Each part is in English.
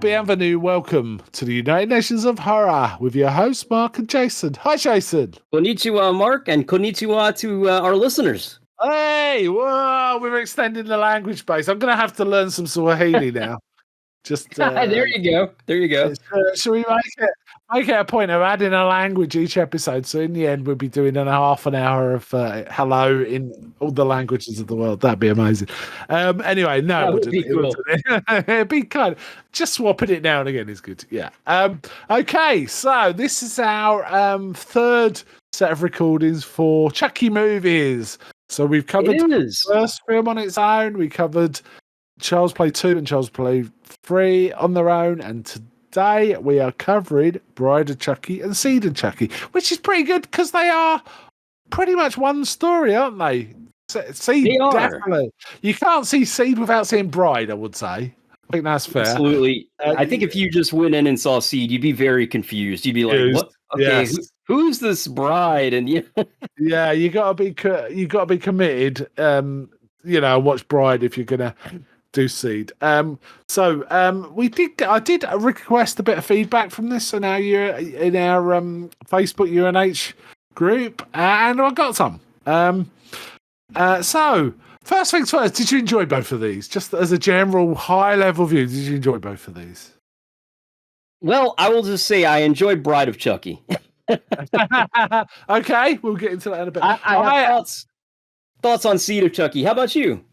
bienvenue, welcome to the United Nations of Horror with your hosts, Mark and Jason. Hi, Jason. Konnichiwa, Mark, and konnichiwa to our listeners. Hey, whoa, we're extending the language base. I'm going to have to learn some Swahili now. Just there you go. There you go. Should we make it a point of adding a language each episode? So in the end, we'll be doing half an hour of hello in all the languages of the world. That'd be amazing. Anyway, no, that would be cool. It'd be kind of just swapping it now and again is good. Yeah. Okay, so this is our third set of recordings for Chucky movies. So we've covered the first film on its own. We covered Child's Play 2 and Child's Play 3 on their own, and today we are covering Bride of Chucky and Seed of Chucky, which is pretty good because they are pretty much one story, aren't they? Seed, they are. Definitely. You can't see Seed without seeing Bride, I would say. I think that's fair. Absolutely. I think if you just went in and saw Seed, you'd be very confused. You'd be like, "What? Okay, yes. Who's this bride?" And yeah, you gotta be committed. Watch Bride if you're gonna do Seed. I did request a bit of feedback from this in our Facebook UNH group, and I got some. So first things first, did you enjoy both of these? Just as a general high level view, did you enjoy both of these? Well, I will just say I enjoyed Bride of Chucky. Okay, we'll get into that in a bit. I have thoughts on Seed of Chucky. How about you?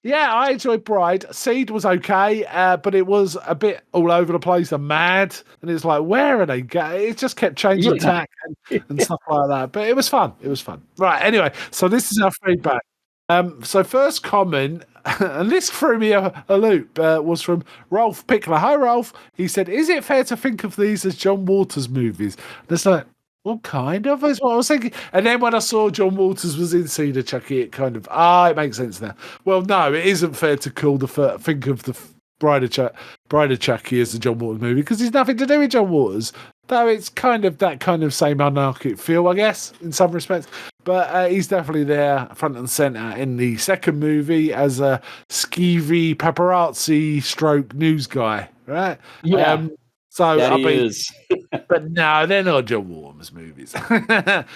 Yeah, I enjoyed Bride. Seed was okay, but it was a bit all over the place and mad. And it's like, where are they going? It just kept changing attack and stuff like that. But it was fun. Right, anyway, so this is our feedback. So first comment, and this threw me a loop, was from Rolf Pickler. Hi, Rolf. He said, is it fair to think of these as John Waters movies? And it's like, well, kind of, is what I was thinking. And then when I saw John Waters was in Seed of Chucky, it kind of, it makes sense now. Well, no, it isn't fair to think of the Bride of Chucky as the John Waters movie, because there's nothing to do with John Waters. Though it's kind of that kind of same anarchic feel, I guess, in some respects. But he's definitely there, front and centre, in the second movie as a skeevy paparazzi stroke news guy, right? Yeah. But no, they're not John Waters movies. The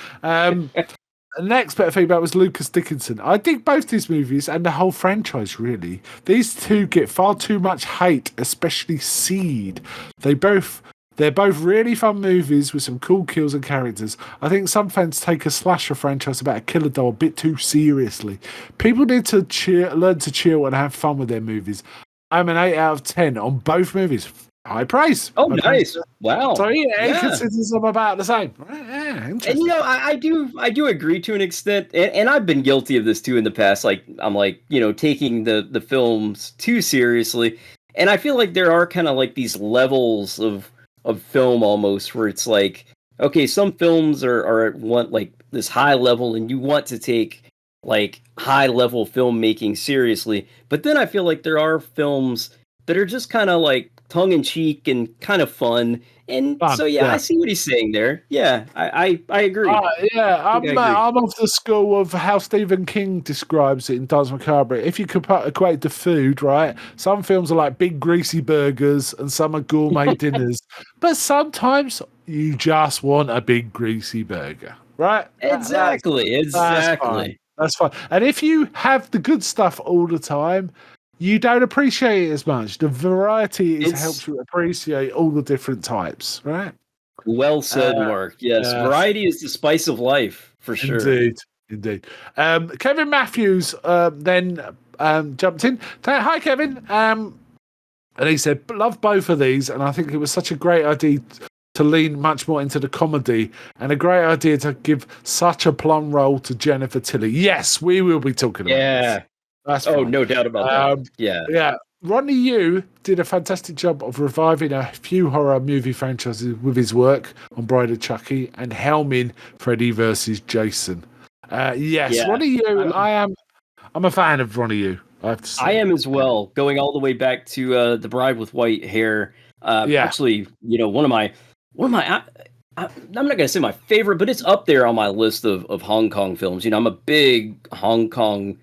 next bit of feedback was Lucas Dickinson. I dig both these movies and the whole franchise, really. These two get far too much hate, especially Seed. They're both really fun movies with some cool kills and characters. I think some fans take a slasher franchise about a killer doll a bit too seriously. People need to learn to chill and have fun with their movies. I'm an 8 out of 10 on both movies. High praise. Oh, nice! Wow. So he considers them about the same. Yeah, and I do agree to an extent, and I've been guilty of this too in the past. Like I'm taking the films too seriously, and I feel like there are kind of like these levels of film almost where it's like, okay, some films are at one like this high level, and you want to take like high level filmmaking seriously, but then I feel like there are films that are just kind of like tongue in cheek and kind of fun. And so, I see what he's saying there. Yeah, I agree. I'm of the school of how Stephen King describes it in Danse Macabre. If you could equate to food, right? Some films are like big greasy burgers and some are gourmet dinners. But sometimes you just want a big greasy burger, right? Exactly. That's fine. And if you have the good stuff all the time, you don't appreciate it as much. The variety helps you appreciate all the different types, right? Well said, Mark. Yes, variety is the spice of life, for sure. Indeed. Kevin Matthews then jumped in. Hi, Kevin. And he said, love both of these, and I think it was such a great idea to lean much more into the comedy, and a great idea to give such a plum role to Jennifer Tilly. Yes, we will be talking about this. No doubt about that. Yeah. Ronnie Yu did a fantastic job of reviving a few horror movie franchises with his work on Bride of Chucky and helming Freddy versus Jason. Ronnie Yu. I'm a fan of Ronnie Yu. I have to say. I am as well. Going all the way back to The Bride with White Hair. Actually, one of my. I'm not going to say my favorite, but it's up there on my list of Hong Kong films. I'm a big Hong Kong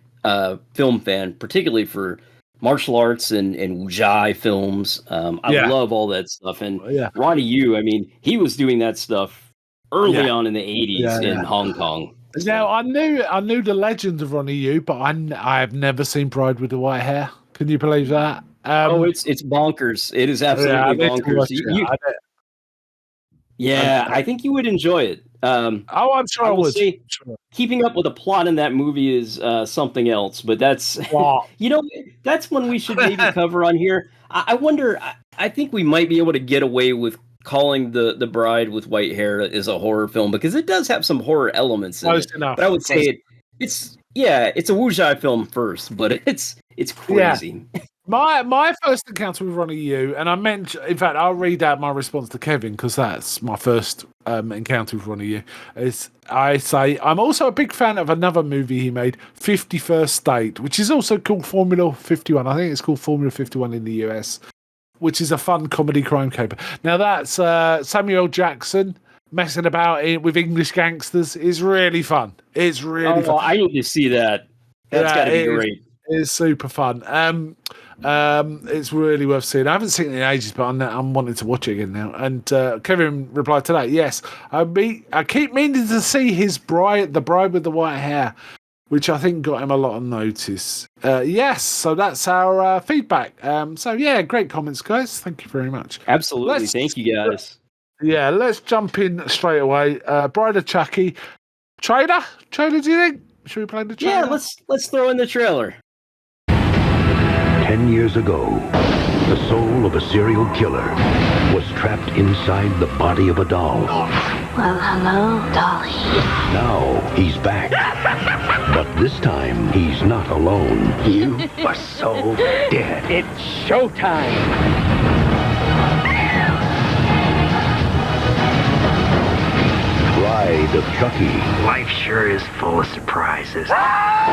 film fan, particularly for martial arts and Wujai films. I Yeah, love all that stuff. And yeah, Ronnie Yu, I mean, he was doing that stuff yeah, early on in the yeah, 80s yeah. in Hong Kong. Now So, I knew the legend of Ronnie Yu, but I have never seen Bride with the White Hair. Can you believe that? oh, it's bonkers. It is Yeah, I absolutely need to bonkers. watch it. Yeah, I think you would enjoy it. Oh, I'm sure I I will would. say Sure. keeping up with the plot in that movie is something else, but that's What? you know that's one we should maybe cover on here. I wonder. I think we might be able to get away with calling the Bride with White Hair is a horror film because it does have some horror elements in Close it. enough. But I would Close. say it's a Wujai film first, but it's Yeah. crazy. My first encounter with Ronnie Yu, and I mentioned, in fact, I'll read out my response to Kevin because that's my first encounter with Ronnie Yu. Is I say I'm also a big fan of another movie he made, 51st State, which is also called Formula 51. I think it's called Formula 51 in the US, which is a fun comedy crime caper. Now that's Samuel Jackson messing about with English gangsters is really fun. It's really fun. Oh, I need to see that. That's got Yeah, to be great. it's super fun. It's really worth seeing. I haven't seen it in ages, but I'm wanting to watch it again now. And Kevin replied to that, yes, I keep meaning to see the Bride with the White Hair, which I think got him a lot of notice. Yes, so that's our feedback. So yeah, great comments, guys. Thank you very much. Absolutely, thank you guys. Yeah, let's jump in straight away. Bride of Chucky. Trailer, do you think? Should we play the trailer? Yeah, let's throw in the trailer. 10 years ago, the soul of a serial killer was trapped inside the body of a doll. Well, hello, Dolly. Now he's back. But this time, he's not alone. You are so dead. It's showtime. Bride of Chucky. Life sure is full of surprises.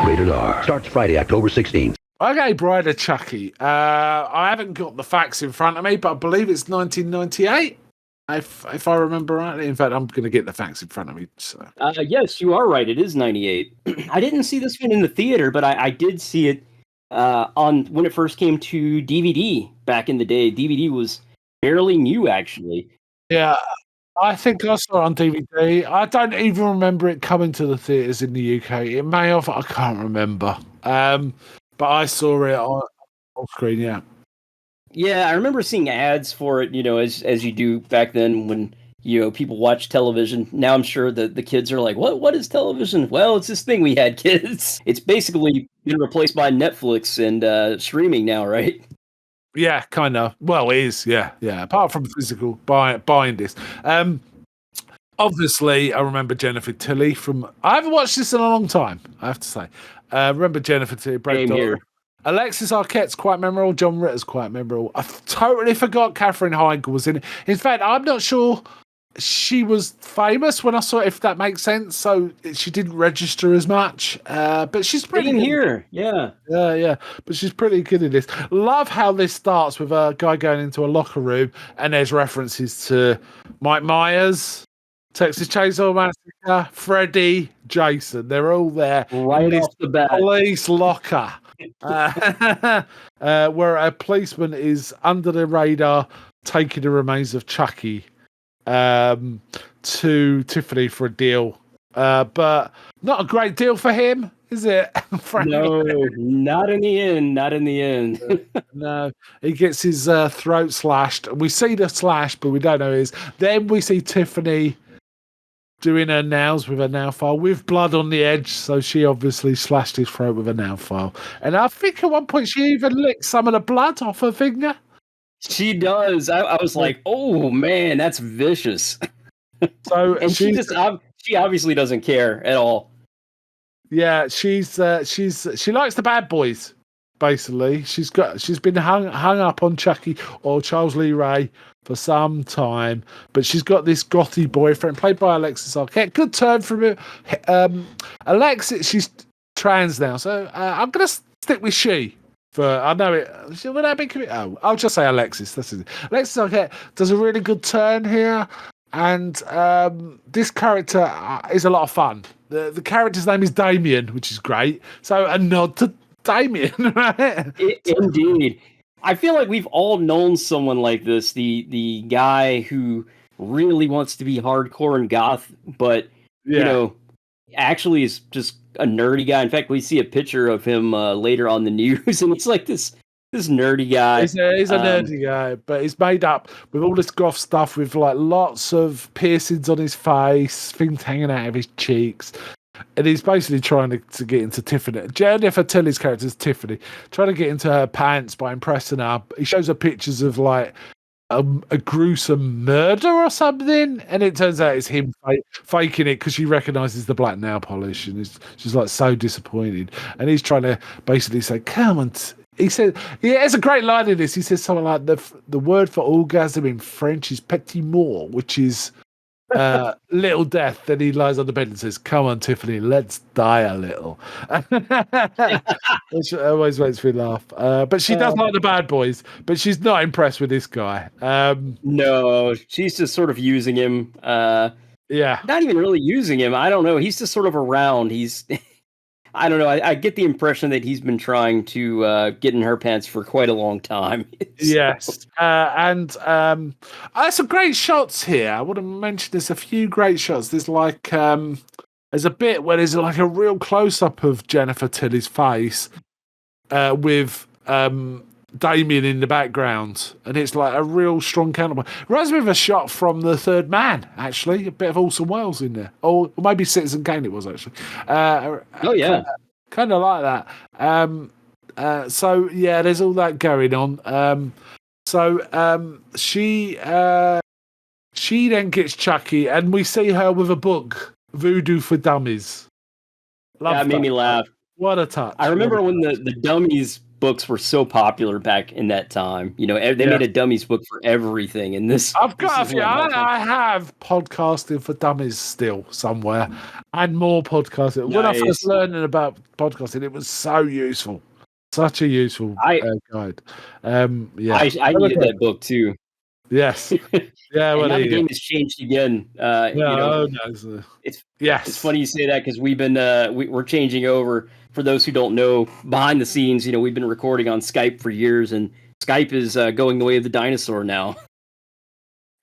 Rated R. Starts Friday, October 16th. Okay, Bride of Chucky. I haven't got the facts in front of me, but I believe it's 1998, if I remember rightly. In fact, I'm going to get the facts in front of me. So. Yes, you are right. It is 98. I didn't see this one in the theater, but I did see it on when it first came to DVD back in the day. DVD was fairly new, actually. Yeah, I think I saw it on DVD. I don't even remember it coming to the theatres in the UK. It may have, I can't remember. But I saw it on screen, yeah. Yeah, I remember seeing ads for it, as you do back then when, people watch television. Now I'm sure that the kids are like, what is television? Well, it's this thing we had, kids. It's basically been replaced by Netflix and streaming now, right? Yeah, kind of. Well, it is, yeah. Apart from physical buying this. Obviously, I remember Jennifer Tilly from... I haven't watched this in a long time, I have to say. Remember Jennifer Tilly, Brad Dourif. Alexis Arquette's quite memorable. John Ritter's quite memorable. I totally forgot Katherine Heigl was in it. In fact, I'm not sure she was famous when I saw it, if that makes sense. So she didn't register as much. But she's pretty in good. Here. Yeah. Yeah. But she's pretty good in this. Love how this starts with a guy going into a locker room and there's references to Mike Myers, Texas Chainsaw Massacre, Freddy, Jason. They're all there. Right off the bat. Police locker. Where a policeman is under the radar taking the remains of Chucky to Tiffany for a deal. But not a great deal for him, is it? No, not in the end. No, he gets his throat slashed. We see the slash, but we don't know his. Then we see Tiffany doing her nails with a nail file with blood on the edge, so she obviously slashed his throat with a nail file. And I think at one point she even licked some of the blood off her finger. She does. I was like, oh man, that's vicious. So and she obviously doesn't care at all. Yeah, she likes the bad boys. Basically, she's been hung up on Chucky or Charles Lee Ray for some time, but she's got this gothy boyfriend played by Alexis Arquette. Good turn from it. Alexis, she's trans now, so I'm gonna stick with she. I know it. Would that be? Oh, I'll just say Alexis. That's it. Alexis Arquette does a really good turn here, and this character is a lot of fun. The character's name is Damien, which is great. So a nod to Damien, right? Indeed. I feel like we've all known someone like this, the guy who really wants to be hardcore and goth, but actually is just a nerdy guy. In fact, we see a picture of him later on the news, and it's like this nerdy guy. He's a nerdy guy, but he's made up with all this goth stuff, with like lots of piercings on his face, things hanging out of his cheeks. And he's basically trying to get into Tiffany. Jennifer Tilly's character is Tiffany, trying to get into her pants by impressing her. He shows her pictures of like a gruesome murder or something, and it turns out it's him faking it because she recognises the black nail polish, and she's like so disappointed. And he's trying to basically say, "Come on." He said, "Yeah, there's a great line in this." He says something like, "The word for orgasm in French is petit mort, which is." Little death. Then he lies on the bed and says, "Come on, Tiffany, let's die a little," which always makes me laugh. But she does like the bad boys, but she's not impressed with this guy. No, she's just sort of using him. Not even really using him. I don't know. He's just sort of around. He's I don't know. I get the impression that he's been trying to get in her pants for quite a long time. Yes. And there's some great shots here. I want to mention there's a few great shots. There's like there's a bit where there's like a real close-up of Jennifer Tilly's face with Damien in the background, and it's like a real strong counterpoint. Reminds me of a shot from The Third Man, actually. A bit of Orson Welles in there. Or maybe Citizen Kane it was, actually. Kind of like that. So, yeah, there's all that going on. She then gets Chucky, and we see her with a book, Voodoo for Dummies. That made me laugh. What a touch. I remember when the Dummies books were so popular back in that time. You know, they made a Dummies book for everything. And I've got a few. I have Podcasting for Dummies still somewhere, and more podcasting. Nice. When I first learning about podcasting, it was so useful. Such a useful guide. I needed that book too. Yes. Yeah. Well, now the game has changed again. It's funny you say that because we've been we're changing over. For those who don't know, behind the scenes, we've been recording on Skype for years, and Skype is going the way of the dinosaur now.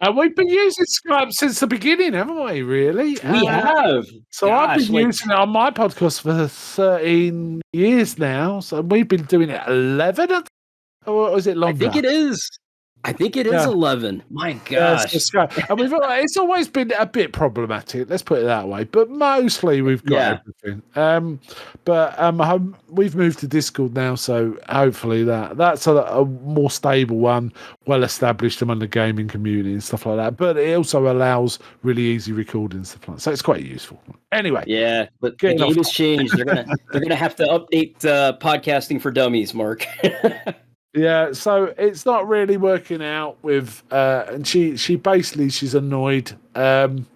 And we've been using Skype since the beginning, haven't we? Really? We have. So I've been using it on my podcast for 13 years now. So we've been doing it 11, or is it longer? I think it is 11. My gosh. And it's always been a bit problematic, let's put it that way. But mostly we've got everything. We've moved to Discord now, so hopefully that's a more stable one, well established among the gaming community and stuff like that. But it also allows really easy recording and stuff like that. So it's quite useful. Anyway. Yeah, but the game has changed. They're gonna have to update podcasting for dummies, Mark. Yeah, so it's not really working out with, and she basically she's annoyed. And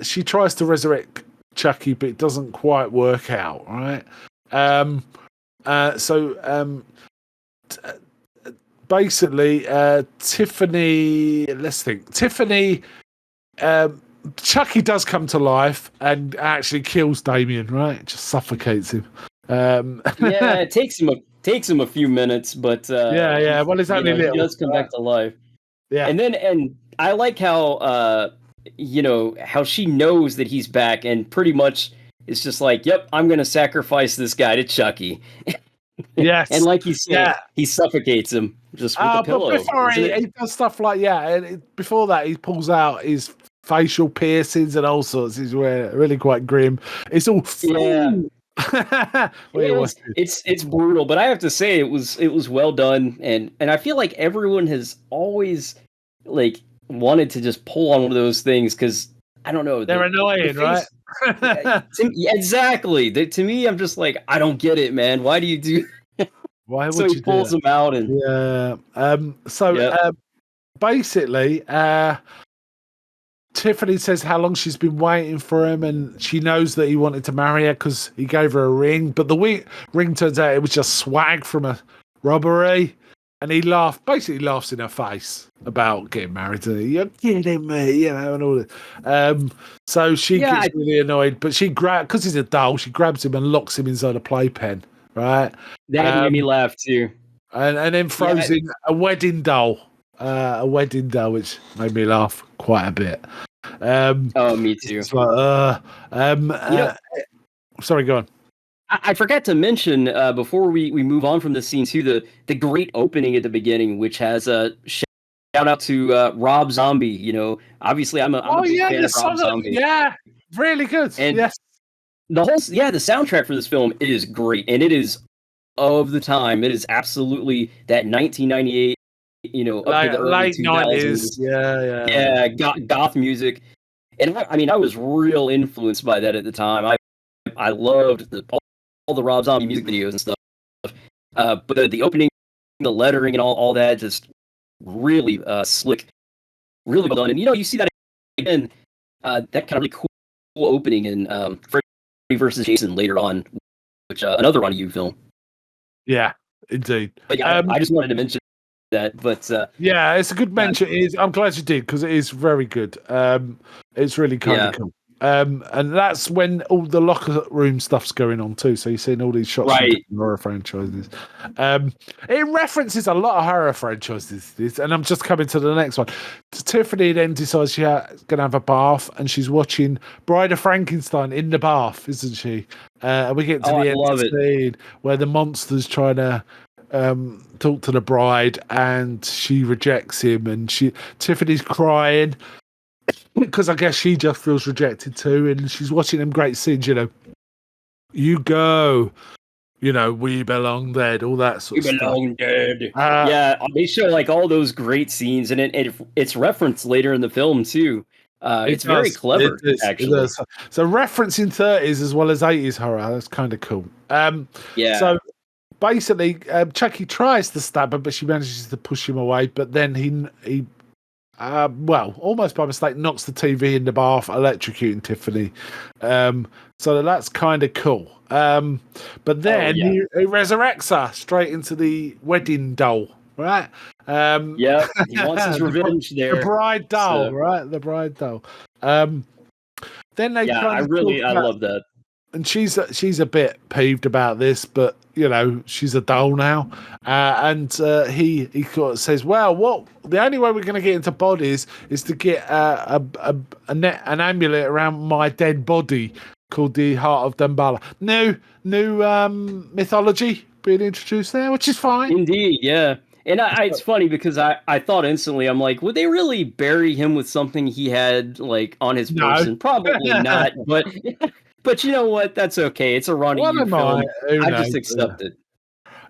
she tries to resurrect Chucky, but it doesn't quite work out, right? Basically, Tiffany. Let's think. Tiffany. Chucky does come to life and actually kills Damien, right? Just suffocates him. It takes him a few minutes, but well, it's only little. He does come back to life. Yeah, and I like how how she knows that he's back, and pretty much it's just like, yep, I'm gonna sacrifice this guy to Chucky. Yes, and like you said, he suffocates him just with the pillow. But before he does stuff like before that he pulls out his facial piercings and all sorts. He's really quite grim. It's all it's brutal, but I have to say it was well done, and I feel like everyone has always like wanted to just pull on one of those things because I don't know, they're annoying, right? Exactly. To me, I'm just like, I don't get it, man. Why do you do? Why would so he pulls them out and basically, Tiffany says how long she's been waiting for him, and she knows that he wanted to marry her because he gave her a ring. But the ring turns out it was just swag from a robbery. And he basically laughs in her face about getting married to her. You're kidding me, and all that. So she gets really annoyed, but because he's a doll, she grabs him and locks him inside a playpen, right? That made me laugh too. And then throws in a wedding doll, which made me laugh quite a bit. Me too. It's like, sorry, go on. I forgot to mention before we move on from this scene too, the great opening at the beginning, which has a shout out to Rob Zombie. Obviously I'm a big fan of Rob Zombie. Yeah, really good. And yes, the soundtrack for this film, it is great, and it is of the time. It is absolutely that 1998, up to the early 2000s. Yeah, goth music. And I was real influenced by that at the time. I loved all the Rob Zombie music videos and stuff. But the opening, the lettering, and all that, just really slick, really well done. And you see that again, that kind of really cool opening in Freddy versus Jason later on, which another Ronnie Yu film. Yeah, indeed. But yeah, I just wanted to mention that. But yeah, it's a good mention. I'm glad you did, because it is very good. It's really kind of cool. And that's when all the locker room stuff's going on too. So you're seeing all these shots from horror franchises. It references a lot of horror franchises, and I'm just coming to the next one. Tiffany then decides she's going to have a bath, and she's watching Bride of Frankenstein in the bath, isn't she? And we get to the end of the scene where the monster's trying to talk to the bride, and she rejects him, and Tiffany's crying. Because I guess she just feels rejected too, and she's watching them great scenes, you go, we belong dead, all that sort of stuff. We belong dead. They show like all those great scenes, and it's referenced later in the film too. It's very clever, actually. So referencing 30s as well as 80s horror, that's kind of cool. So basically, Chucky tries to stab her, but she manages to push him away. But then he almost by mistake, knocks the TV in the bath, electrocuting Tiffany. So that's kind of cool. But then he resurrects her straight into the wedding doll, right? He wants his revenge there. The bride doll, right? The bride doll. Then they I love that. And she's a bit peeved about this, but she's a doll now, and he says, "Well, the only way we're going to get into bodies is to get an amulet around my dead body called the Heart of Damballa." New mythology being introduced there, which is fine. Indeed, yeah. And it's funny because I thought instantly, I'm like, would they really bury him with something he had like on his person? Probably not, but. But you know what? That's okay. It's a Ronnie Yu film. I just accept it.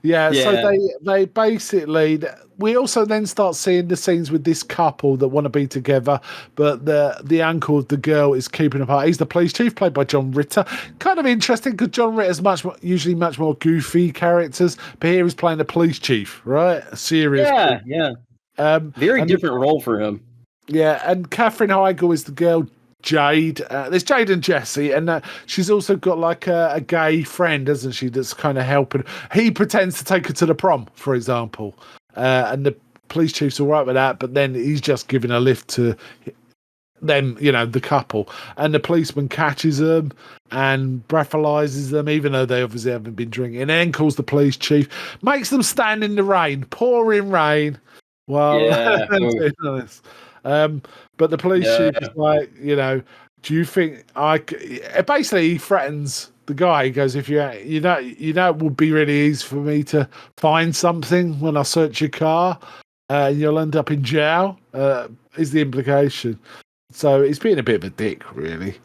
Yeah, so they basically... We also then start seeing the scenes with this couple that want to be together, but the uncle of the girl is keeping apart. He's the police chief, played by John Ritter. Kind of interesting, because John Ritter's usually much more goofy characters, but here he's playing the police chief, right? A serious... Yeah. Very different role for him. Yeah, and Katherine Heigl is the girl... Jade. There's Jade and Jesse, and she's also got like a gay friend, hasn't she, that's kind of helping. He pretends to take her to the prom, for example, and the police chief's all right with that, but then he's just giving a lift to them, the couple, and the policeman catches them and breathalyzes them, even though they obviously haven't been drinking, and then calls the police chief, makes them stand in the rain, pouring rain, while doing this. But the police chief is like, do you think basically he threatens the guy. He goes, if it would be really easy for me to find something when I search your car, you'll end up in jail, is the implication. So he's being a bit of a dick, really.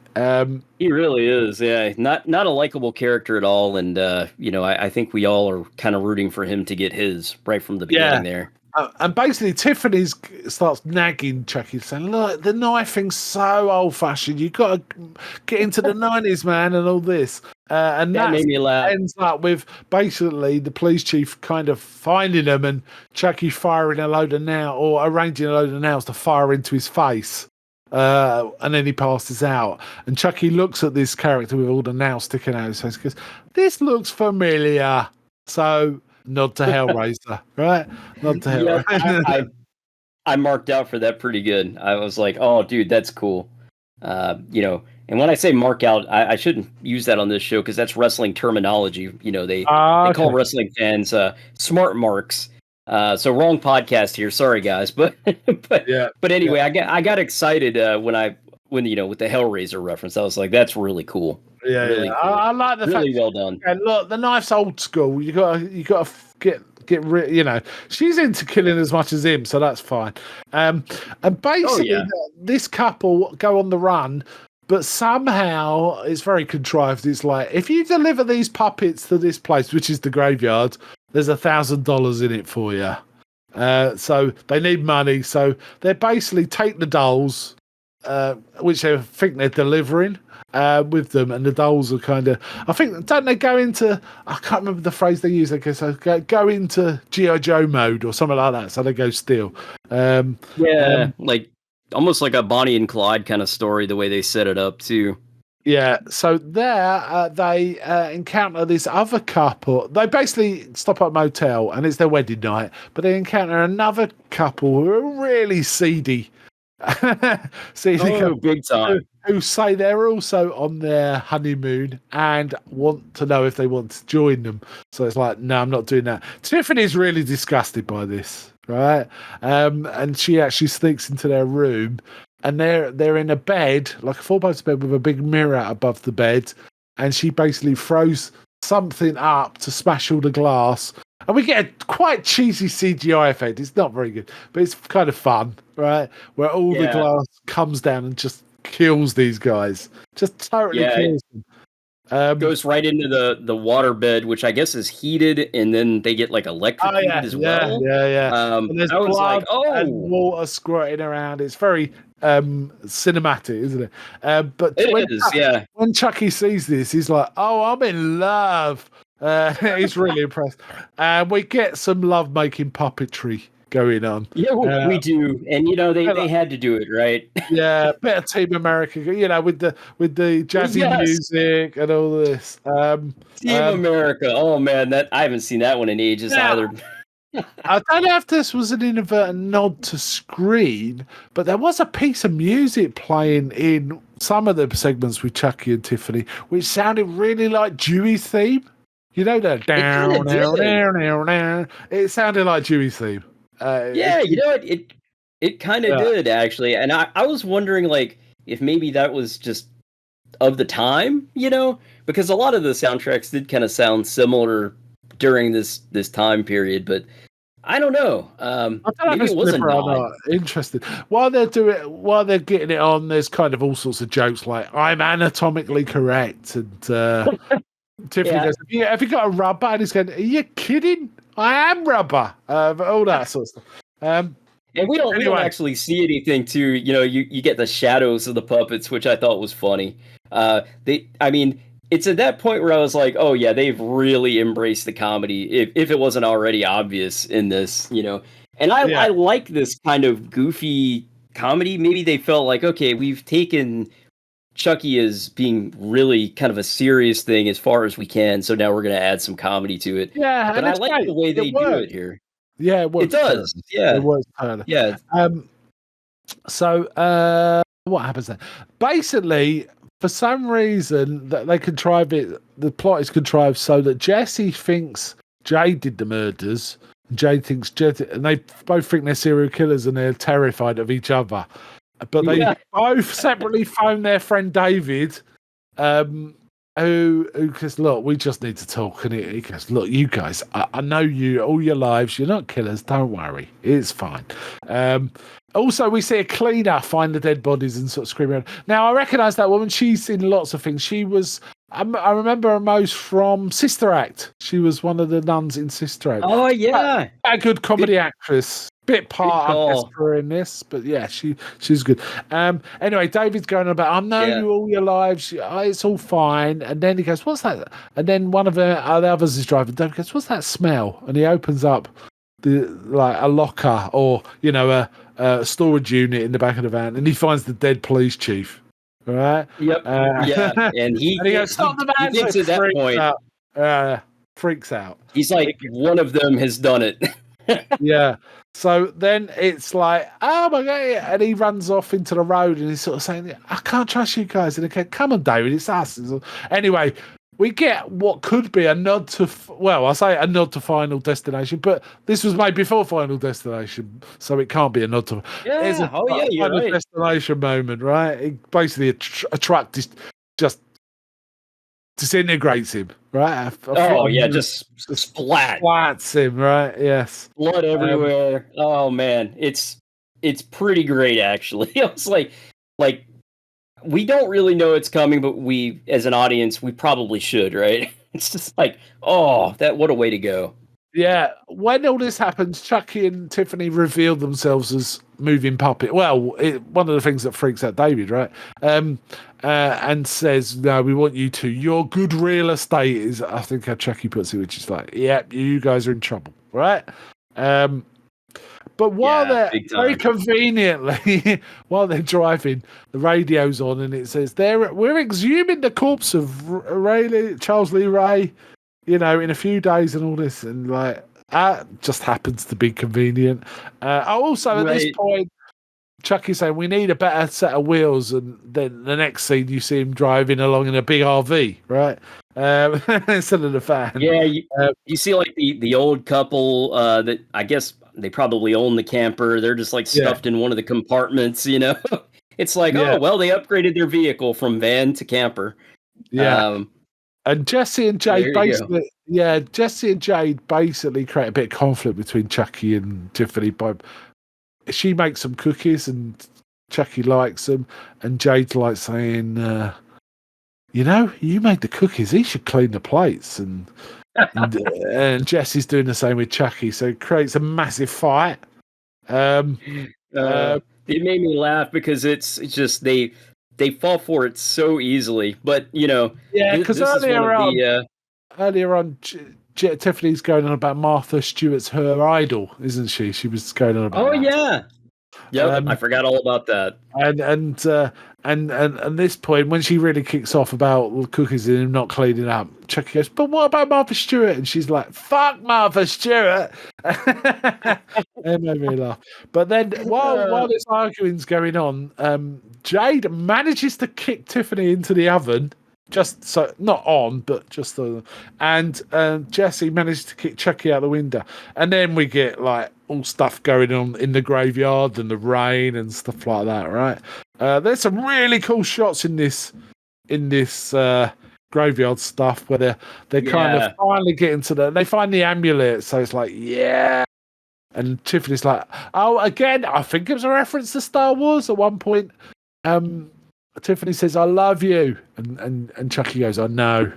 He really is, yeah. Not a likable character at all, and I think we all are kind of rooting for him to get his right from the beginning there. And basically, Tiffany starts nagging Chucky, saying, "Look, the knifing's so old-fashioned. You've got to get into the 90s, man, and all this." And that made me laugh. Ends up with basically the police chief kind of finding him and Chucky firing a load of nails, or arranging a load of nails to fire into his face. And then he passes out. And Chucky looks at this character with all the nails sticking out of his face and goes, "This looks familiar." So Nod to Hellraiser, right? Nod to Yep, Hellraiser. I marked out for that pretty good. I was like, oh, dude, that's cool. And when I say mark out, I shouldn't use that on this show because that's wrestling terminology. They call Okay. wrestling fans smart marks. So wrong podcast here. Sorry, guys, but Yeah. but anyway, I got excited when with the Hellraiser reference. I was like, that's really cool. Yeah, Really yeah. cool. I like the Really fact. well done. And look, the knife's old school. You got to get rid. She's into killing as much as him, so that's fine. And basically, yeah. this couple go on the run, but somehow it's very contrived. It's like if you deliver these puppets to this place, which is the graveyard, there's $1,000 in it for you. So they need money. So they basically take the dolls, which they think they're delivering. With them, and the dolls are kind of. I think don't they go into? I can't remember the phrase they use. I guess go into G.I. Joe mode or something like that. So they go still. Like almost like a Bonnie and Clyde kind of story. The way they set it up too. Yeah. So there, they encounter this other couple. They basically stop at a motel, and it's their wedding night. But they encounter another couple who are really seedy. Big time. Who say they're also on their honeymoon and want to know if they want to join them. So it's like, no, I'm not doing that. Tiffany's really disgusted by this, right? And she actually sneaks into their room, and they're in a bed, like a 4x bed with a big mirror above the bed, and she basically throws something up to smash all the glass. And we get a quite cheesy CGI effect. It's not very good, but it's kind of fun, right? Where all the glass comes down and just kills these guys. Just totally kills them. Goes right into the water bed, which I guess is heated, and then they get like electrocuted as well. Yeah. And there's I was blood like, and water squirting around. It's very cinematic, isn't it? But when Chucky sees this, he's like, "Oh, I'm in love." He's really impressed. And we get some love-making puppetry going on. Yeah, we do. And, they had to do it, right? Yeah, bit of Team America, with the jazzy music and all this. Team America. Oh, man, I haven't seen that one in ages either. I don't know if this was an inadvertent nod to Scream, but there was a piece of music playing in some of the segments with Chucky and Tiffany, which sounded really like Dewey's theme. You know that down. It sounded like Dewey's theme. It kind of did actually, and I was wondering like if maybe that was just of the time, because a lot of the soundtracks did kind of sound similar during this time period, but I don't know. Maybe it wasn't interesting. While they're getting it on, there's kind of all sorts of jokes like "I'm anatomically correct" and. Tiffany goes, have you got a rubber? And he's going, are you kidding? I am rubber. All that sort of stuff. And we don't actually see anything too. You get the shadows of the puppets, which I thought was funny. It's at that point where I was like, oh yeah, they've really embraced the comedy. If it wasn't already obvious in this, And I like this kind of goofy comedy. Maybe they felt like, okay, we've taken Chucky is being really kind of a serious thing as far as we can, so now we're going to add some comedy to it. Yeah, but I like the way they do it here. Yeah, it does. Yeah, it works. Yeah. So what happens then? Basically, for some reason, that they contrive it. The plot is contrived so that Jesse thinks Jade did the murders. Jade thinks and they both think they're serial killers, and they're terrified of each other. But they both separately phone their friend David, who goes, look, we just need to talk. And he goes, look, you guys, I know you all your lives. You're not killers. Don't worry. It's fine. Also, we see a cleaner find the dead bodies and sort of scream around. Now, I recognise that woman. She's in lots of things. She was, I remember her most from Sister Act. She was one of the nuns in Sister Act. Oh, yeah. A good comedy actress. Bit part of Esther in this, but yeah, she's good. Anyway, David's going about, I know you all your lives, it's all fine. And then he goes, what's that? And then one of the others is driving. David goes, what's that smell? And he opens up a locker or a storage unit in the back of the van, and he finds the dead police chief. Right? Yep. And he goes, stop the van. He gets to that point. freaks out. He's like, one of them has done it. Yeah. So then it's like, oh my God. And he runs off into the road and he's sort of saying, I can't trust you guys. And they go, come on, David, it's us. Anyway, we get what could be a nod to, I say a nod to Final Destination, but this was made before Final Destination, so it can't be a nod to. Yeah. It's a You're Final right. Destination moment, right? Basically, a truck just disintegrates him, right? Just splat. Splats him, right? Yes. Blood everywhere. Oh man, it's pretty great actually. It's like we don't really know it's coming, but we, as an audience, we probably should, right? It's just like, what a way to go. Yeah, when all this happens, Chucky and Tiffany reveal themselves as moving puppet. Well, one of the things that freaks out David, right? And says, "No, we want you to. Your good real estate is." I think how Chucky puts it, which is like, "Yep, you guys are in trouble," right? But while they're very conveniently, while they're driving, the radio's on and it says, "We're exhuming the corpse of Charles Lee Ray, in a few days," and all this, and like that just happens to be convenient. Also, at this point, Chucky's saying we need a better set of wheels, and then the next scene you see him driving along in a big RV, right? Instead of the van. Yeah, you see like the old couple that I guess they probably own the camper. They're just like stuffed in one of the compartments, It's like, they upgraded their vehicle from van to camper. Yeah. And Jesse and Jade basically create a bit of conflict between Chucky and Tiffany. She makes some cookies and Chucky likes them, and Jade's like saying, you made the cookies. He should clean the plates. And Jesse's doing the same with Chucky, so it creates a massive fight. It made me laugh because it's just they fall for it so easily. But because earlier on, Tiffany's going on about Martha Stewart's her idol, isn't she? She was going on about. I forgot all about that. And this point, when she really kicks off about cookies and him not cleaning up, Chucky goes, "But what about Martha Stewart?" And she's like, "Fuck Martha Stewart." It made me laugh. But then while this arguing's going on, Jade manages to kick Tiffany into the oven. Just so, not on, but just and Jesse managed to kick Chucky out the window, and then we get like all stuff going on in the graveyard and the rain and stuff like that, right? There's some really cool shots in this graveyard stuff where they kind of finally get into they find the amulet, so it's like and Tiffany's like, oh, again, I think it was a reference to Star Wars at one point. Tiffany says, "I love you," and Chucky goes, "I know."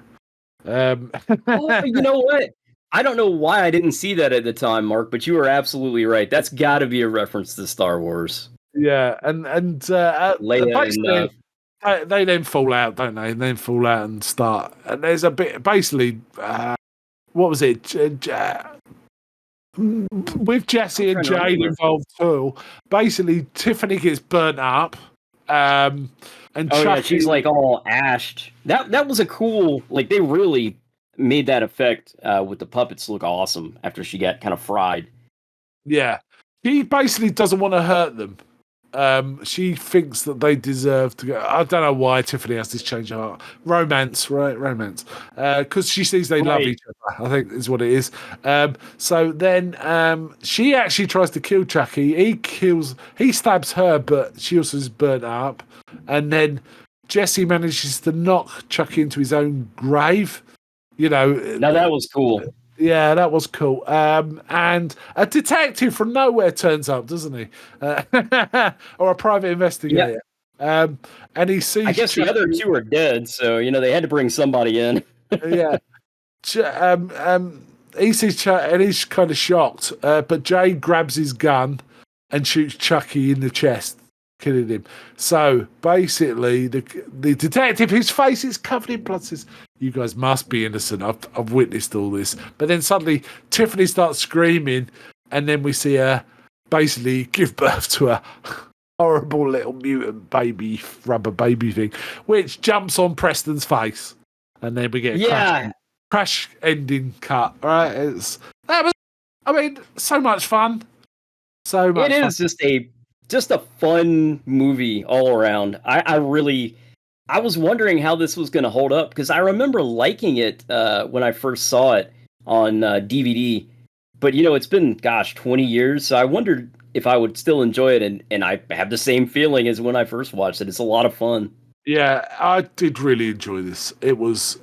You know what? I don't know why I didn't see that at the time, Mark, but you were absolutely right. That's got to be a reference to Star Wars. Yeah, and they then fall out, don't they? And then fall out and start. And there's a bit, basically, what was it? With Jesse and Jade involved too. Basically, Tiffany gets burnt up. And Chucky, she's like all ashed. That was a cool, like they really made that effect with the puppets look awesome after she got kind of fried. Yeah, he basically doesn't want to hurt them. She thinks that they deserve to go. I don't know why Tiffany has this change of heart. Romance, right? Romance. Because she sees they love each other, I think is what it is. So then she actually tries to kill Chucky. He stabs her, but she also is burnt up. And then Jesse manages to knock Chucky into his own grave. Now that was cool. Yeah, that was cool. And a detective from nowhere turns up, doesn't he? Or a private investigator. Yeah. And he sees. I guess Chucky. The other two are dead, so they had to bring somebody in. Yeah. He sees Chucky and he's kind of shocked. But Jade grabs his gun and shoots Chucky in the chest, killing him. So basically, the detective, whose face is covered in blood, says, "You guys must be innocent. I've witnessed all this." But then suddenly Tiffany starts screaming, and then we see her basically give birth to a horrible little mutant baby, rubber baby thing, which jumps on Preston's face, and then we get crash ending cut. Right? I mean, so much fun. So much. It fun. is just a fun movie all around. I was wondering how this was going to hold up because I remember liking it when I first saw it on DVD. But it's been 20 years, so I wondered if I would still enjoy it, and I have the same feeling as when I first watched it. It's a lot of fun. Yeah, I did really enjoy this. It was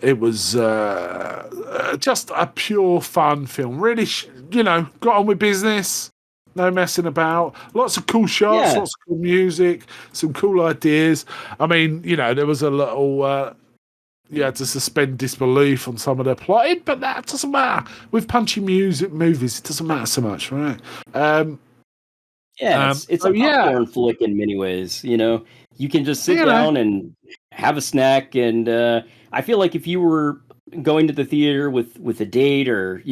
just a pure fun film. Really, got on with business. No messing about. Lots of cool shots, lots of cool music, some cool ideas. I mean, there was a little. You had to suspend disbelief on some of the plotting, but that doesn't matter. With punchy movies, it doesn't matter so much, right? It's a popcorn flick in many ways. You can just sit down and have a snack, and I feel like if you were going to the theater with a date or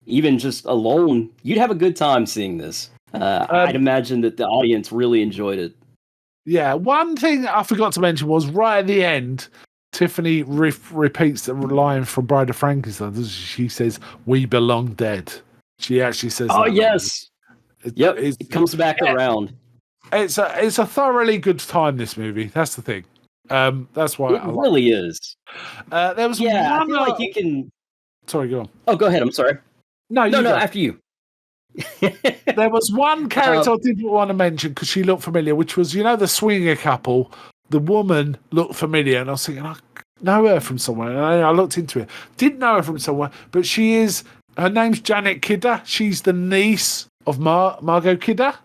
even just alone, you'd have a good time seeing this. I'd imagine that the audience really enjoyed it. Yeah, one thing I forgot to mention was right at the end, Tiffany repeats the line from Bride of Frankenstein. She says, "We belong dead." She actually says, "Oh that yes." It comes back around. It's a thoroughly good time. This movie. That's the thing. That's why it really is. There was I feel like you can. Sorry, go on. Oh, go ahead. I'm sorry. No, after you. There was one character I didn't want to mention because she looked familiar, which was the swinger couple. The woman looked familiar, and I was thinking, I know her from somewhere. And I looked into it, didn't know her from somewhere, but her name's Janet Kidder. She's the niece of Margot Kidder,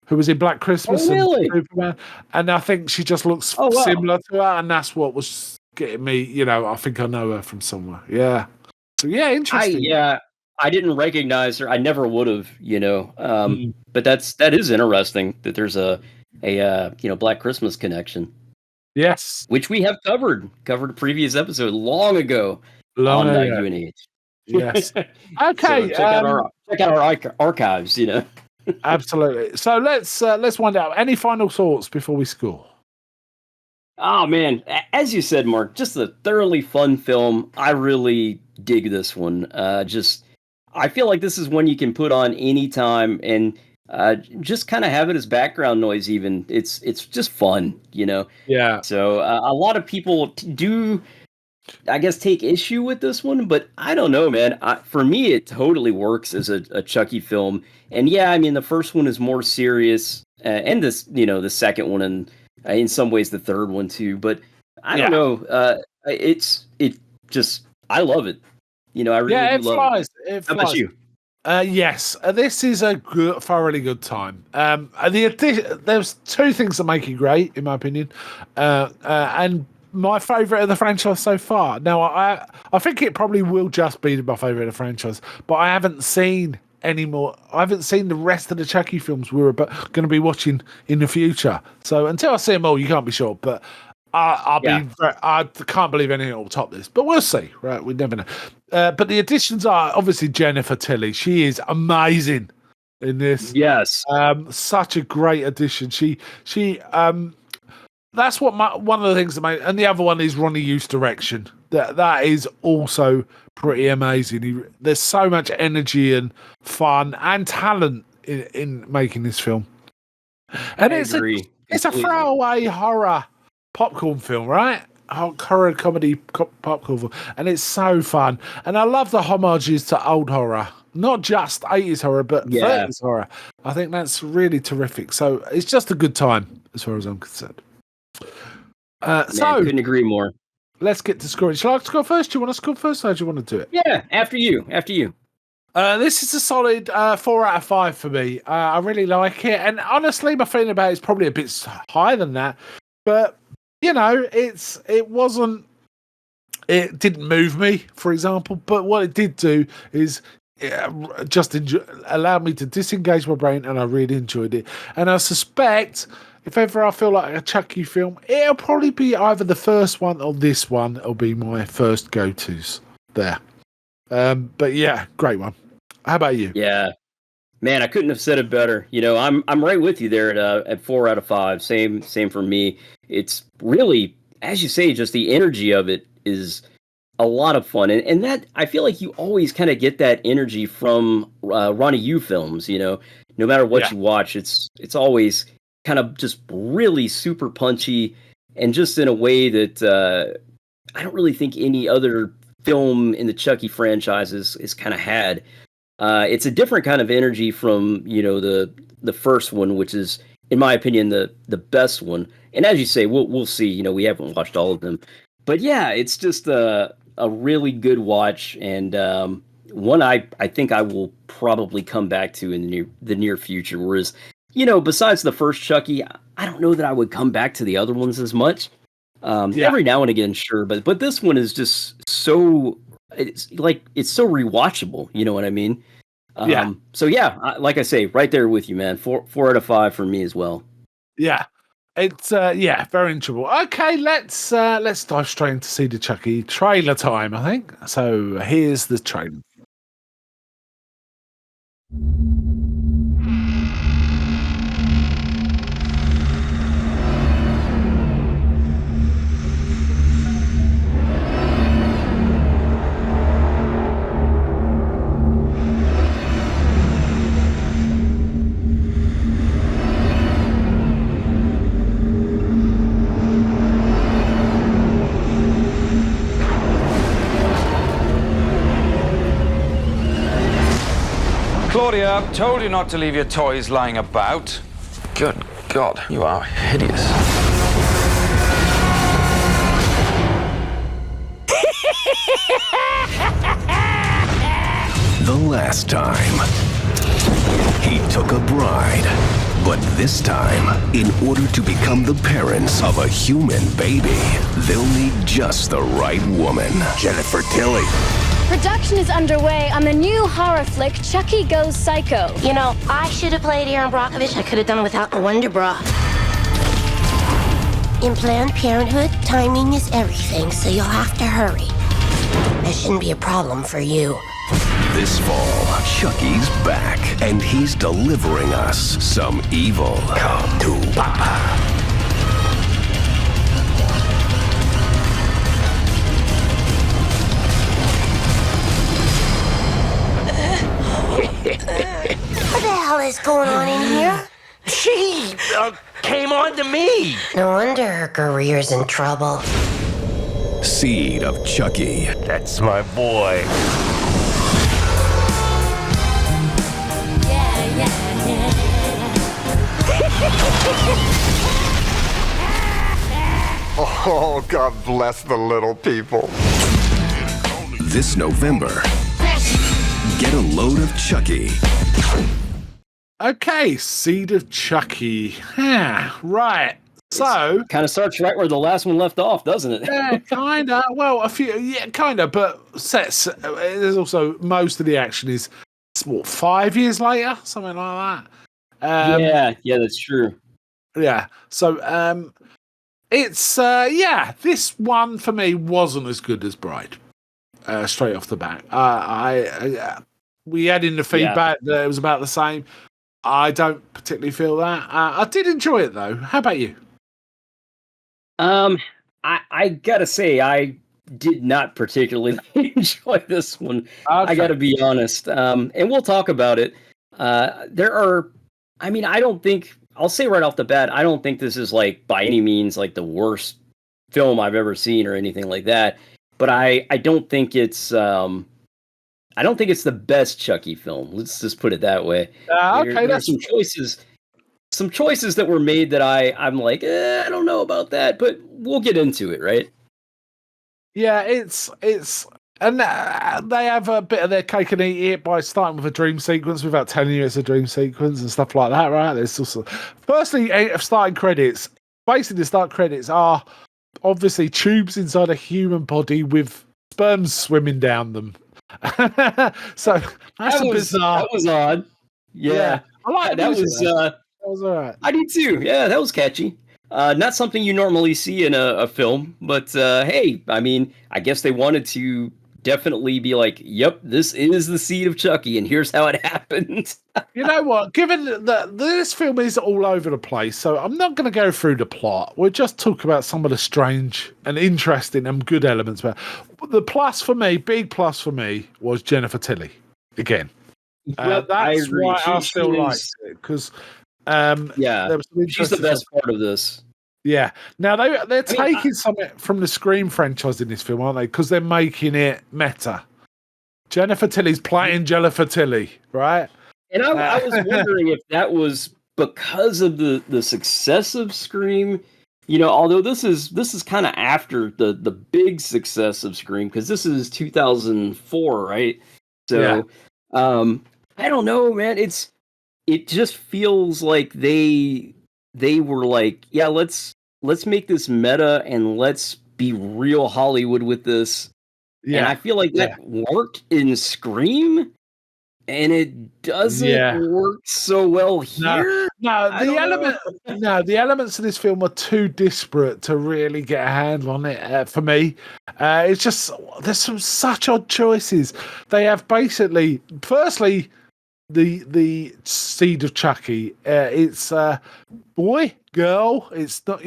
who was in Black Christmas and Superman. And I think she just looks similar to her, and that's what was getting me. I think I know her from somewhere. Yeah. So yeah, interesting. I didn't recognize her. I never would have, But that is interesting that there's a Black Christmas connection. Yes, which we have covered a previous episode long ago on UNH. Yes. Okay. So check out our archives. Absolutely. So let's wind out. Any final thoughts before we score? Oh man, as you said, Mark, just a thoroughly fun film. I really dig this one. I feel like this is one you can put on anytime and just kind of have it as background noise. Even it's just fun, Yeah. So a lot of people do, I guess, take issue with this one, but I don't know, man. For me, it totally works as a Chucky film. And yeah, I mean, the first one is more serious, and this, the second one, and in some ways the third one too. But I don't know. I love it. I really do love it. How about you? Yes, this is a thoroughly good time. There's two things that make it great, in my opinion, and my favourite of the franchise so far. Now, I think it probably will just be my favourite of the franchise, but I haven't seen any more. I haven't seen the rest of the Chucky films we're going to be watching in the future. So until I see them all, you can't be sure. But I can't believe anything will top this, but we'll see. Right, we never know. But the additions are obviously Jennifer Tilly. She is amazing in this. Yes, such a great addition. She that's what one of the things that made, and the other one is Ronnie Yu's direction. That is also pretty amazing. There's so much energy and fun and talent in making this film, and it's a throwaway horror popcorn film, right? Horror comedy popcorn film, and it's so fun. And I love the homages to old horror, not just 80s horror, but 30s horror. I think that's really terrific. So it's just a good time as far as I'm concerned. Couldn't agree more. Let's get to scoring. Shall I score first? Do you want to score first, or do you want to do it? Yeah, after you. This is a solid 4 out of 5 for me. I really like it, and honestly, my feeling about it is probably a bit higher than that. But it didn't move me, for example. But what it did do is allowed me to disengage my brain, and I really enjoyed it. And I suspect, if ever I feel like a Chucky film, it'll probably be either the first one or this one. It'll be my first go-tos there. But yeah, great one. How about you? Yeah, man, I couldn't have said it better. I'm right with you there at 4 out of 5. Same for me. It's really, as you say, just the energy of it is a lot of fun, and that I feel like you always kind of get that energy from Ronnie Yu films. No matter what you watch, it's always kind of just really super punchy, and just in a way that I don't really think any other film in the Chucky franchise is kind of had. It's a different kind of energy from the first one, which is, in my opinion, the best one. And as you say, we'll see. We haven't watched all of them, but yeah, it's just a really good watch, and one I think I will probably come back to in the near future. Whereas, besides the first Chucky, I don't know that I would come back to the other ones as much. Every now and again, sure, but this one is just so it's so rewatchable. You know what I mean? So yeah, like I say, right there with you, man. 4 out of 5 for me as well. Yeah. It's very enjoyable. Okay, let's dive straight into See the Chucky trailer time, I think. So here's the trailer. Claudia, told you not to leave your toys lying about. Good God, you are hideous. The last time, he took a bride. But this time, in order to become the parents of a human baby, they'll need just the right woman. Jennifer Tilly. Production is underway on the new horror flick, Chucky Goes Psycho. I should have played Aaron Brockovich. I could have done without the Wonder Bra. In Planned Parenthood, timing is everything, so you'll have to hurry. That shouldn't be a problem for you. This fall, Chucky's back, and he's delivering us some evil. Come to Papa. What the hell is going on in here? She came on to me. No wonder her career's in trouble. Seed of Chucky. That's my boy. Oh, God bless the little people. This November, get a load of Chucky. Okay, Seed of Chucky. Right. So kind of starts right where the last one left off, doesn't it? Yeah, kind of. Well, a few, kind of. But sets. There's also most of the action is 5 years later, something like that. Yeah, that's true. Yeah. So, it's this one for me wasn't as good as Bride. Straight off the bat, we had in the feedback that it was about the same. I don't particularly feel that. I did enjoy it though. How about you? I gotta say, I did not particularly enjoy this one. Okay. I gotta be honest. And we'll talk about it. I don't think, I'll say right off the bat, I don't think this is like by any means like the worst film I've ever seen or anything like that. But I don't think it's the best Chucky film. Let's just put it that way. There's some choices that were made that I'm like, I don't know about that, but we'll get into it, right? Yeah, it's and they have a bit of their cake and eat it by starting with a dream sequence without telling you it's a dream sequence and stuff like that, right? There's also, firstly, starting credits. Basically, the start credits are obviously tubes inside a human body with sperm swimming down them. So that's bizarre. That was odd. Yeah. I like that. That was all right. I do too. Yeah, that was catchy. Not something you normally see in a film, but hey, I mean, I guess they wanted to definitely be like, "Yep, this is the seed of Chucky, and here's how it happened." You know what? Given that this film is all over the place, so I'm not going to go through the plot. We'll just talk about some of the strange and interesting and good elements. But the plus for me, big plus for me, was Jennifer Tilly again. Yep, I That's agree. why I She still is- liked it because Yeah, there was some she's the interesting best stuff. part of this. Yeah. Now they're I mean, taking something from the Scream franchise in this film, aren't they? Because they're making it meta. Jennifer Tilly's playing Jennifer Tilly, right? And I was wondering if that was because of the success of Scream. You know, although this is kind of after the big success of Scream, because this is 2004, right? So, I don't know, man. It just feels like they were like, yeah, let's make this meta and let's be real Hollywood with this. Yeah. And I feel like that worked in Scream, and it doesn't work so well here. The elements of this film are too disparate to really get a handle on it for me. It's just there's some such odd choices. They have basically, firstly, the seed of Chucky. It's boy, girl. It's not,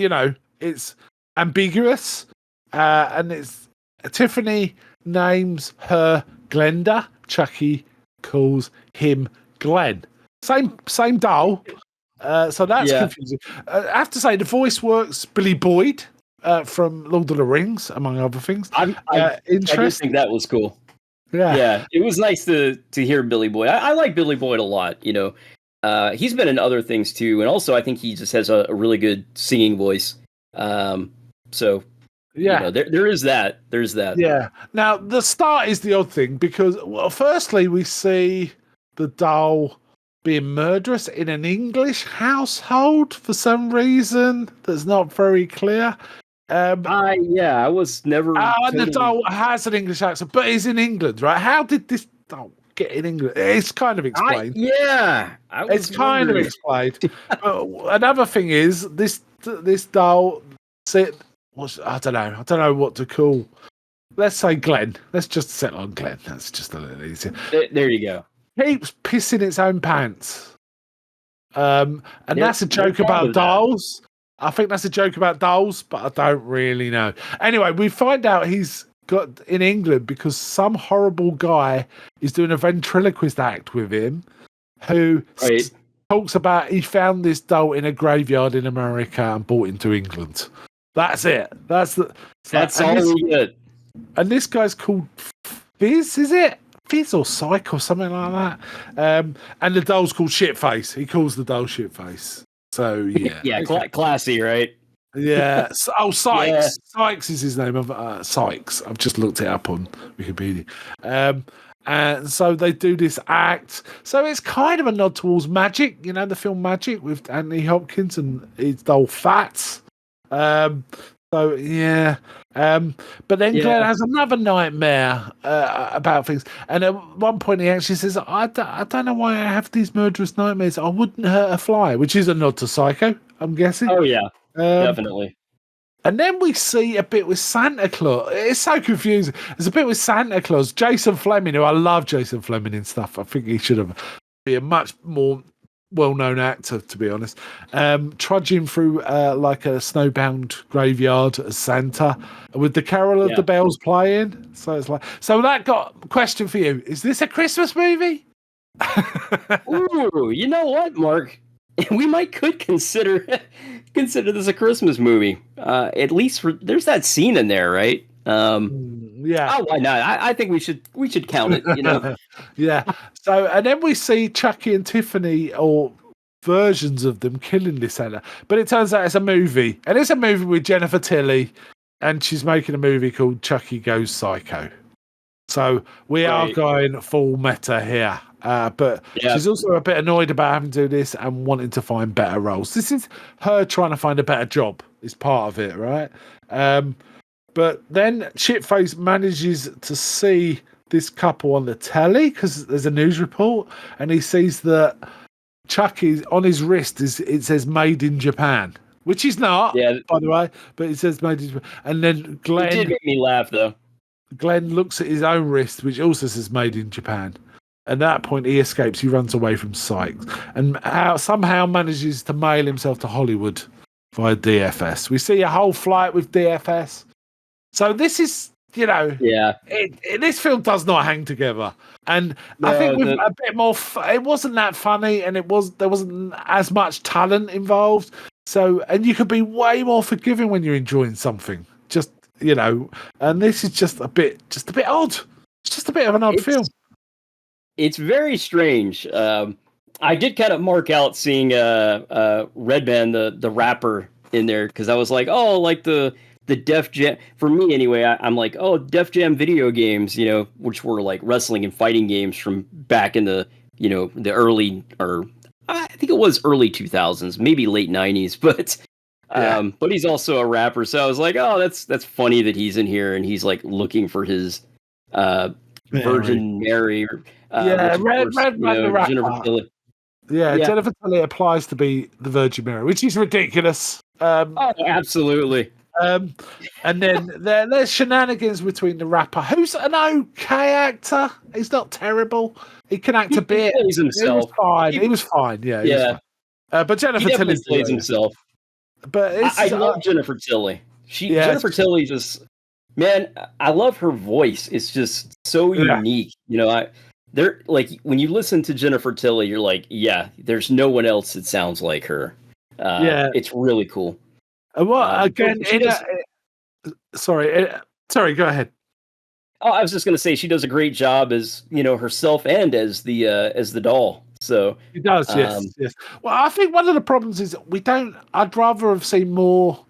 it's ambiguous, and it's Tiffany names her Glenda. Chucky calls him Glenn. Same doll. So that's confusing. I have to say the voice works. Billy Boyd from Lord of the Rings, among other things. I just think that was cool. Yeah, it was nice to hear Billy Boyd. I like Billy Boyd a lot. You know, he's been in other things too, and also I think he just has a really good singing voice. So yeah, you know, there is that. There's that. Yeah. Now the start is the odd thing because, well, firstly we see the doll being murderous in an English household for some reason that's not very clear. I was never. And the doll has an English accent, but he's in England, right? How did this doll get in England? It's kind of explained. It's kind of explained. Another thing is this doll. I don't know what to call. Let's say Glenn. Let's just settle on Glenn. That's just a little easier. There you go. Keeps pissing its own pants. And that's a joke about dolls. I think that's a joke about dolls, but I don't really know. Anyway, we find out he's got in England because some horrible guy is doing a ventriloquist act with him who talks about he found this doll in a graveyard in America and brought it to England. That's it. That's all we get. And this guy's called Fizz, is it? Fizz or Psych or something like that. And the doll's called Shitface. He calls the doll Shitface. So yeah, classy, right? Yeah. Sykes. Yeah. Sykes is his name. Sykes. I've just looked it up on Wikipedia. And so they do this act. So it's kind of a nod towards Magic. You know, the film Magic with Anthony Hopkins and his doll Fats. So yeah, but then Glenn has another nightmare about things, and at one point he actually says, I don't know why I have these murderous nightmares. I wouldn't hurt a fly," which is a nod to Psycho, I'm guessing. Oh yeah, definitely. And then we see a bit with Santa Claus. It's so confusing. There's a bit with Santa Claus. Jason Fleming, who I love Jason Fleming and stuff. I think he should have been a much more well-known actor, to be honest, trudging through like a snowbound graveyard as Santa with the Carol of the Bells playing. So it's like, so that got a question for you. Is this a Christmas movie? Ooh, you know what, Mark? We could consider this a Christmas movie. At least there's that scene in there, right? Yeah. Oh, why not? I think we should count it. You know. Yeah. So, and then we see Chucky and Tiffany, or versions of them, killing this Santa. But it turns out it's a movie, and it's a movie with Jennifer Tilly, and she's making a movie called Chucky Goes Psycho. So we are going full meta here. But she's also a bit annoyed about having to do this and wanting to find better roles. This is her trying to find a better job. Is part of it, right? But then Shitface manages to see this couple on the telly because there's a news report, and he sees that Chucky's on his wrist it says "Made in Japan," which is not, by the way, but it says "Made in Japan." And then Glenn, it did make me laugh though. Glenn looks at his own wrist, which also says "Made in Japan." At that point, he escapes. He runs away from Sykes, and somehow manages to mail himself to Hollywood via DFS. We see a whole flight with DFS. So this is, this film does not hang together. And I think with a bit more, it wasn't that funny, and there wasn't as much talent involved. So, and you could be way more forgiving when you're enjoying something. Just, and this is just a bit odd. It's just a bit of an odd film. It's very strange. I did kind of mark out seeing Redman, the rapper, in there, because I was like, oh, like the Def Jam. For me, anyway, I'm like, oh, Def Jam video games, which were like wrestling and fighting games from back in the, the early, or I think it was early 2000s, maybe late 90s, but he's also a rapper. So I was like, oh, that's funny that he's in here and he's like looking for his Virgin Mary. Jennifer Tilly. Jennifer Tilly applies to be the Virgin Mary, which is ridiculous. Absolutely. And then there's shenanigans between the rapper, who's an okay actor. He's not terrible. He can act a bit. He plays himself. He was fine. Yeah. But Jennifer Tilly plays himself. But I love Jennifer Tilly. Jennifer Tilly just, man, I love her voice. It's just so unique. They're like, when you listen to Jennifer Tilly, you're like, there's no one else that sounds like her. It's really cool. Sorry, go ahead. Oh, I was just going to say she does a great job as, herself and as the doll. So she does, yes. Well, I think one of the problems is I'd rather have seen more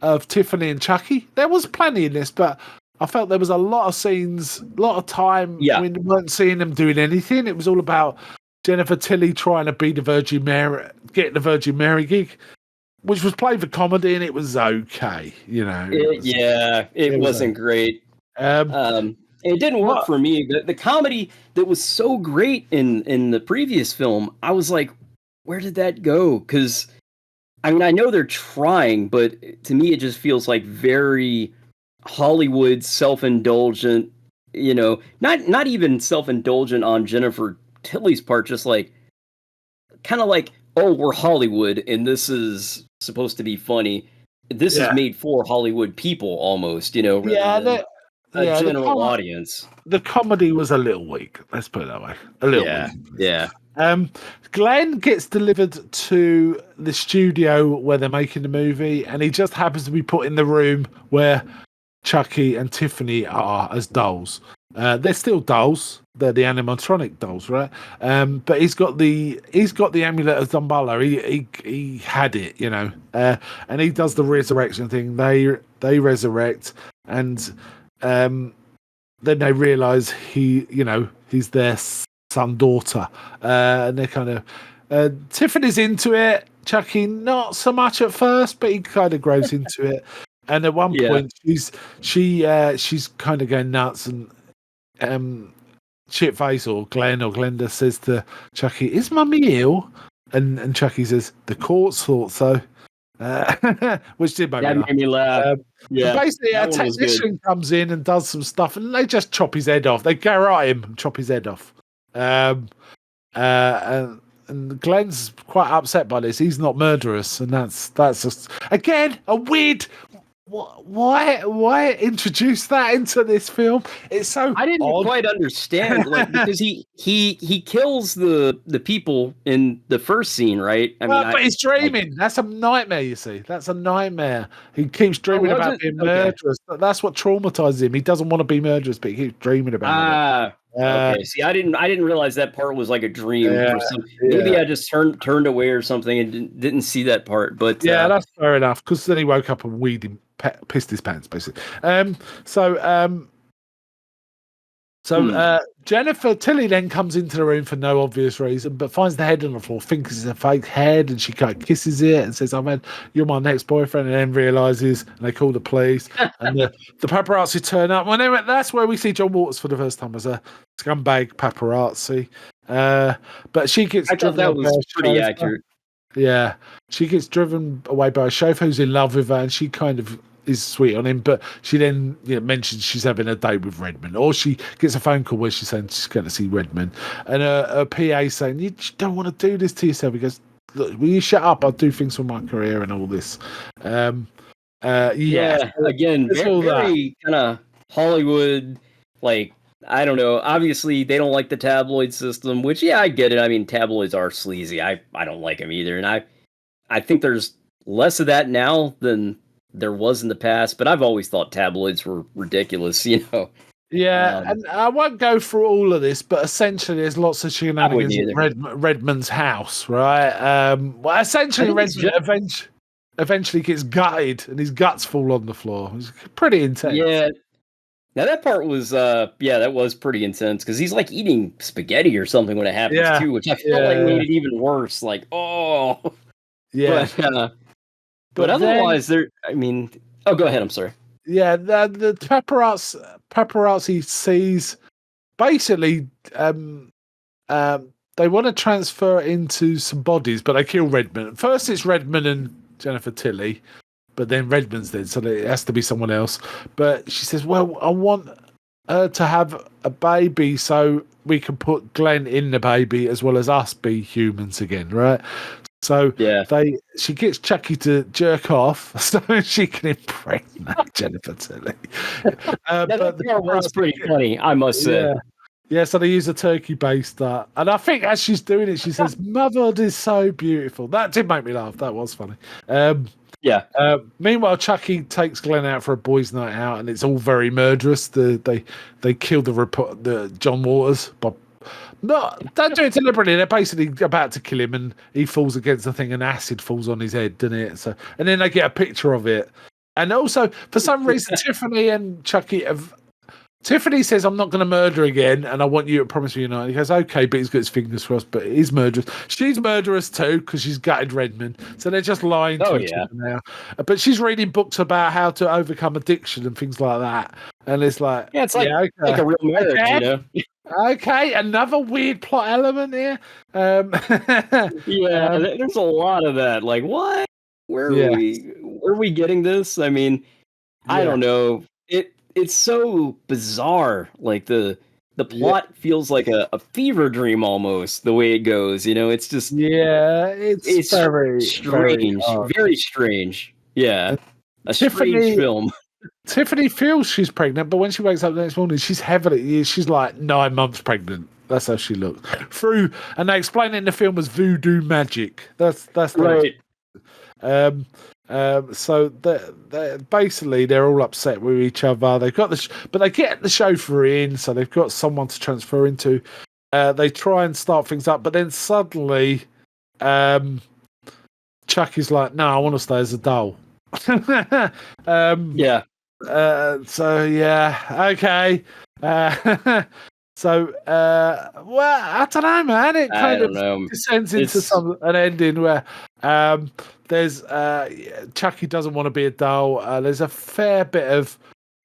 of Tiffany and Chucky. There was plenty in this, but I felt there was a lot of scenes, a lot of time when we weren't seeing them doing anything. It was all about Jennifer Tilly trying to be the Virgin Mary, get the Virgin Mary gig, which was played for comedy, and it was okay. It wasn't great. It didn't work for me. The comedy that was so great in the previous film, I was like, where did that go? Because, I mean, I know they're trying, but to me, it just feels like very Hollywood, self-indulgent, not even self-indulgent on Jennifer Tilly's part, just like, kind of like, oh, we're Hollywood, and this is supposed to be funny. This is made for Hollywood people, almost, rather than a general audience. The comedy was a little weak. Let's put it that way. A little weak. Yeah. Glenn gets delivered to the studio where they're making the movie, and he just happens to be put in the room where Chucky and Tiffany are as dolls. They're still dolls. They're the animatronic dolls, right? But he's got the amulet of Dumbala. He had it, and he does the resurrection thing. They resurrect, and then they realize he's their daughter, and they're kind of Tiffany's into it. Chucky not so much at first, but he kind of grows into it. And at one point, she's kind of going nuts, and Shitface or Glenda says to Chucky, "Is Mummy ill?" And Chucky says, "The courts thought so," which did make me laugh. Basically, a technician comes in and does some stuff, and they just chop his head off. They garrote him and chop his head off. And Glenn's quite upset by this. He's not murderous, and that's just again a weird. Why introduce that into this film? It's so I didn't quite understand, because he kills the people in the first scene, right? But he's dreaming. That's a nightmare. You see, that's a nightmare. He keeps dreaming about being murderous. That's what traumatizes him. He doesn't want to be murderous, but he keeps dreaming about it. Okay. See, I didn't realize that part was like a dream. Maybe I just turned away or something and didn't see that part. But that's fair enough, because then he woke up and pissed his pants, basically. Jennifer Tilly then comes into the room for no obvious reason, but finds the head on the floor, thinks it's a fake head, and she kind of kisses it and says, "You're my next boyfriend," and then realizes, and they call the police, and the paparazzi turn up. Well, anyway, that's where we see John Waters for the first time as a scumbag paparazzi. But she gets. I thought that was pretty accurate. Yeah, she gets driven away by a chauffeur who's in love with her, and she kind of is sweet on him, but she then mentions she's having a date with Redmond, or she gets a phone call where she's saying she's going to see Redmond, and her PA saying, "You don't want to do this to yourself." He goes, "Look, will you shut up? I'll do things for my career and all this." Again, very kind of Hollywood, like, I don't know. Obviously, they don't like the tabloid system, which, yeah, I get it. I mean, tabloids are sleazy. I don't like them either, and I think there's less of that now than there was in the past, but I've always thought tabloids were ridiculous, Yeah, and I won't go through all of this, but essentially there's lots of shenanigans at Redmond's house, right? Well, essentially Redmond eventually gets gutted and his guts fall on the floor. It's pretty intense. Yeah. Now that part was, that was pretty intense, because he's like eating spaghetti or something when it happens too, which I felt like made it even worse. Like, oh. Yeah. But otherwise, go ahead. I'm sorry. Yeah, the paparazzi sees basically they want to transfer into some bodies, but they kill Redmond. First, it's Redmond and Jennifer Tilly, but then Redmond's dead, so it has to be someone else. But she says, "Well, I want her to have a baby so we can put Glenn in the baby as well as us be humans again, right?" So she gets Chucky to jerk off so she can impregnate Jennifer Tilly. But the part was pretty funny, I must say. Yeah, so they use a turkey baster. And I think as she's doing it, she says, "Motherhood is so beautiful." That did make me laugh. That was funny. Meanwhile, Chucky takes Glenn out for a boys' night out, and it's all very murderous. They kill the John Waters by... No, don't do it deliberately. They're basically about to kill him, and he falls against the thing, and acid falls on his head, doesn't it? So, and then they get a picture of it. And also, for some reason, Tiffany and Chucky have... Tiffany says, "I'm not going to murder again, and I want you to promise me you're not." He goes, "Okay," but he's got his fingers crossed, but he's murderous. She's murderous too, because she's gutted Redmond. So they're just lying to each other now. But she's reading books about how to overcome addiction and things like that. And it's like... Yeah, it's like a real marriage, Okay, another weird plot element here. There's a lot of that. Like, what? Where are we getting this? I mean, I don't know. It's so bizarre. Like the plot feels like a fever dream almost. The way it goes, it's just it's very strange, very strange. Yeah, strange film. Tiffany feels she's pregnant, but when she wakes up the next morning, she's like 9 months pregnant. That's how she looks. And they explain it in the film as voodoo magic. That's right. So basically they're all upset with each other. They've got but they get the chauffeur in, so they've got someone to transfer into. They try and start things up, but then suddenly, Chucky's like, "No, I want to stay as a doll." Okay. Well, I don't know, man. It kind of descends into an ending where there's Chucky doesn't want to be a doll. There's a fair bit of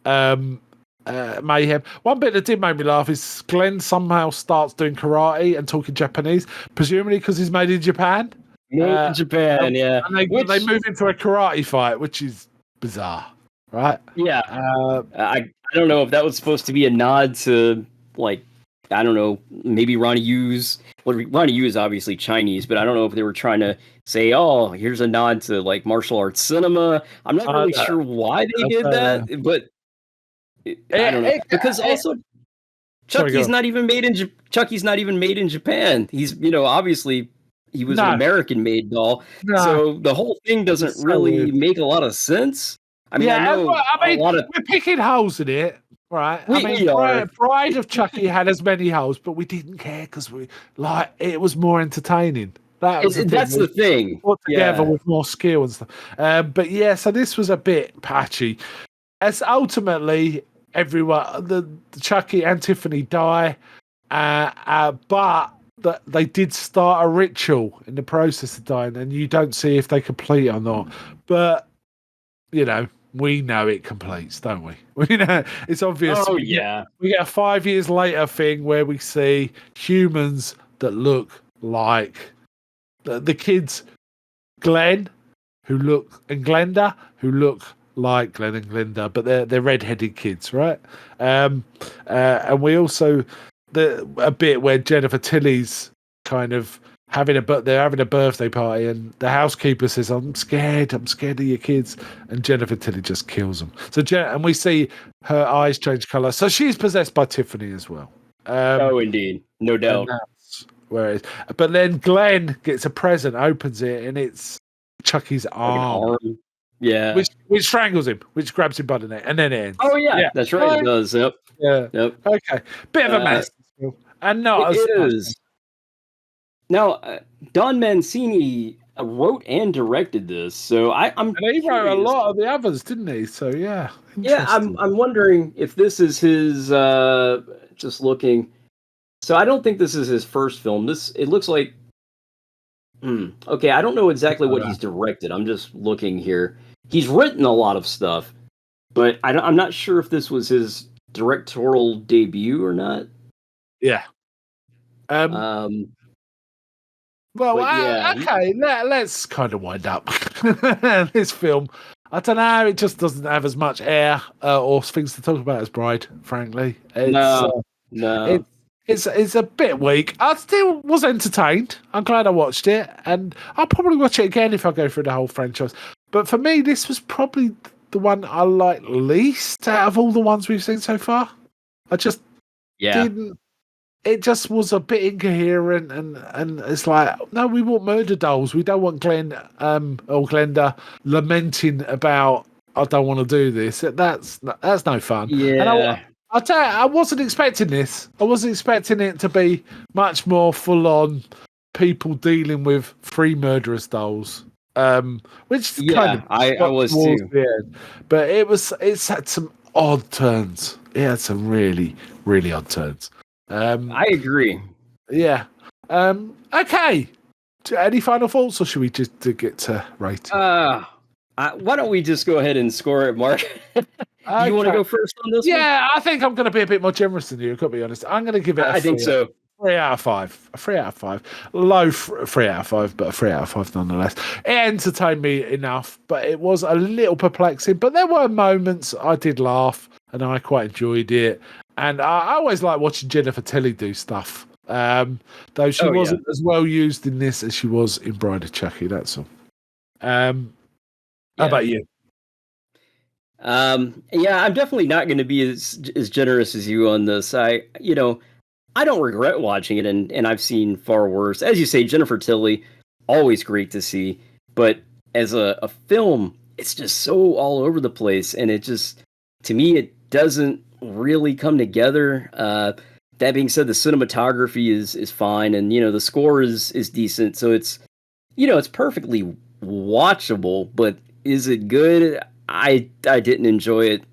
mayhem. One bit that did make me laugh is Glenn somehow starts doing karate and talking Japanese, presumably because he's made in Japan. Made in Japan, yeah. And they move into a karate fight, which is bizarre, right? Yeah. I don't know if that was supposed to be a nod to, like, I don't know, maybe Ronnie Yu's. Well, Ronnie Yu is obviously Chinese, but I don't know if they were trying to say, "Oh, here's a nod to like martial arts cinema." I'm not really sure why they did that, but I don't know, because also Chucky's not even made in Japan. He's obviously he was an American-made doll, so the whole thing doesn't really make a lot of sense. I mean, we're picking holes in it. Right, Bride of Chucky had as many holes, but we didn't care because it was more entertaining. That's the thing. Put together with more skill and stuff. But yeah, so this was a bit patchy. As ultimately everyone, the Chucky and Tiffany die, but they did start a ritual in the process of dying, and you don't see if they complete it or not. But we know it completes, don't we? We know it's obvious. Oh, we get a 5 years later thing where we see humans that look like the kids, Glenn, and Glenda, who look like Glenn and Glinda, but they're red-headed kids, right? And we also a bit where Jennifer Tilly's kind of they're having a birthday party, and the housekeeper says, I'm scared of your kids," and Jennifer Tilly just kills them. So and we see her eyes change color, so she's possessed by Tiffany as well. Oh, indeed, no doubt. That's where it is. But then Glenn gets a present, opens it, and it's Chucky's arm. Yeah, which strangles him, which grabs him by the neck, and then it ends. Oh yeah, that's right. It does. Yep. Yeah. Yep. Okay. Bit of a mess, and not it is. Now, Don Mancini wrote and directed this, so I'm. And he wrote a lot of the others, didn't he? So yeah. Yeah, I'm wondering if this is his. Just looking. So I don't think this is his first film. It looks like. Okay, I don't know exactly what he's directed. I'm just looking here. He's written a lot of stuff, but I'm not sure if this was his directorial debut or not. Yeah. Well, yeah, okay, let's kind of wind up this film. I don't know, it just doesn't have as much air or things to talk about as Bride, frankly. No. It's a bit weak. I still was entertained. I'm glad I watched it, and I'll probably watch it again if I go through the whole franchise. But for me, this was probably the one I like least out of all the ones we've seen so far. I just didn't. It just was a bit incoherent, and it's like, no, we want murder dolls. We don't want Glenn or Glenda lamenting about, I don't want to do this. That's no fun. Yeah. And I'll tell you, I wasn't expecting this. I wasn't expecting it to be much more full on people dealing with 3 murderous dolls. Which kind of I was too. But it's had some odd turns. It had some really, really odd turns. I agree. Yeah. Okay. Any final thoughts, or should we just get to rating? Why don't we just go ahead and score it, Mark? You want to go first on this one? Yeah, I think I'm going to be a bit more generous than you, to be honest. I'm going to give it I think so. 3 out of 5. A 3 out of 5. Low 3 out of 5, but a 3 out of 5 nonetheless. It entertained me enough, but it was a little perplexing. But there were moments I did laugh, and I quite enjoyed it. And I always like watching Jennifer Tilly do stuff. Though she wasn't as well used in this as she was in Bride of Chucky, that's all. How about you? Yeah, I'm definitely not going to be as generous as you on this. I don't regret watching it, and I've seen far worse. As you say, Jennifer Tilly, always great to see. But as a film, it's just so all over the place, and it just, to me, it doesn't really come together. That being said, the cinematography is fine, and the score is decent. So it's it's perfectly watchable. But is it good? I didn't enjoy it.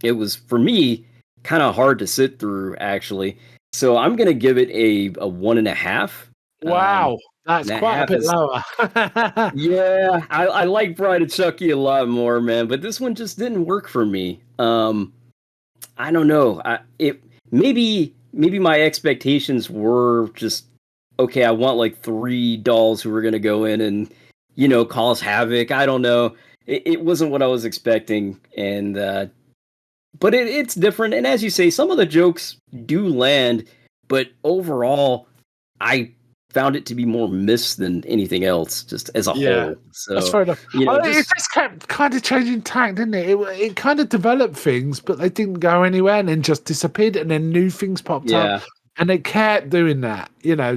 It was, for me, kind of hard to sit through, actually. So I'm gonna give it a 1.5. Wow, that's quite a bit lower. Yeah, I like Bride of Chucky a lot more, man, but this one just didn't work for me. I don't know. Maybe my expectations were just, okay, I want like 3 dolls who are gonna go in and cause havoc. I don't know. It wasn't what I was expecting, and but it's different. And as you say, some of the jokes do land, but overall, I found it to be more missed than anything else, just as a whole. So that's fair enough. It just kept kind of changing tack, didn't it? It kind of developed things, but they didn't go anywhere, and then just disappeared, and then new things popped up, and they kept doing that.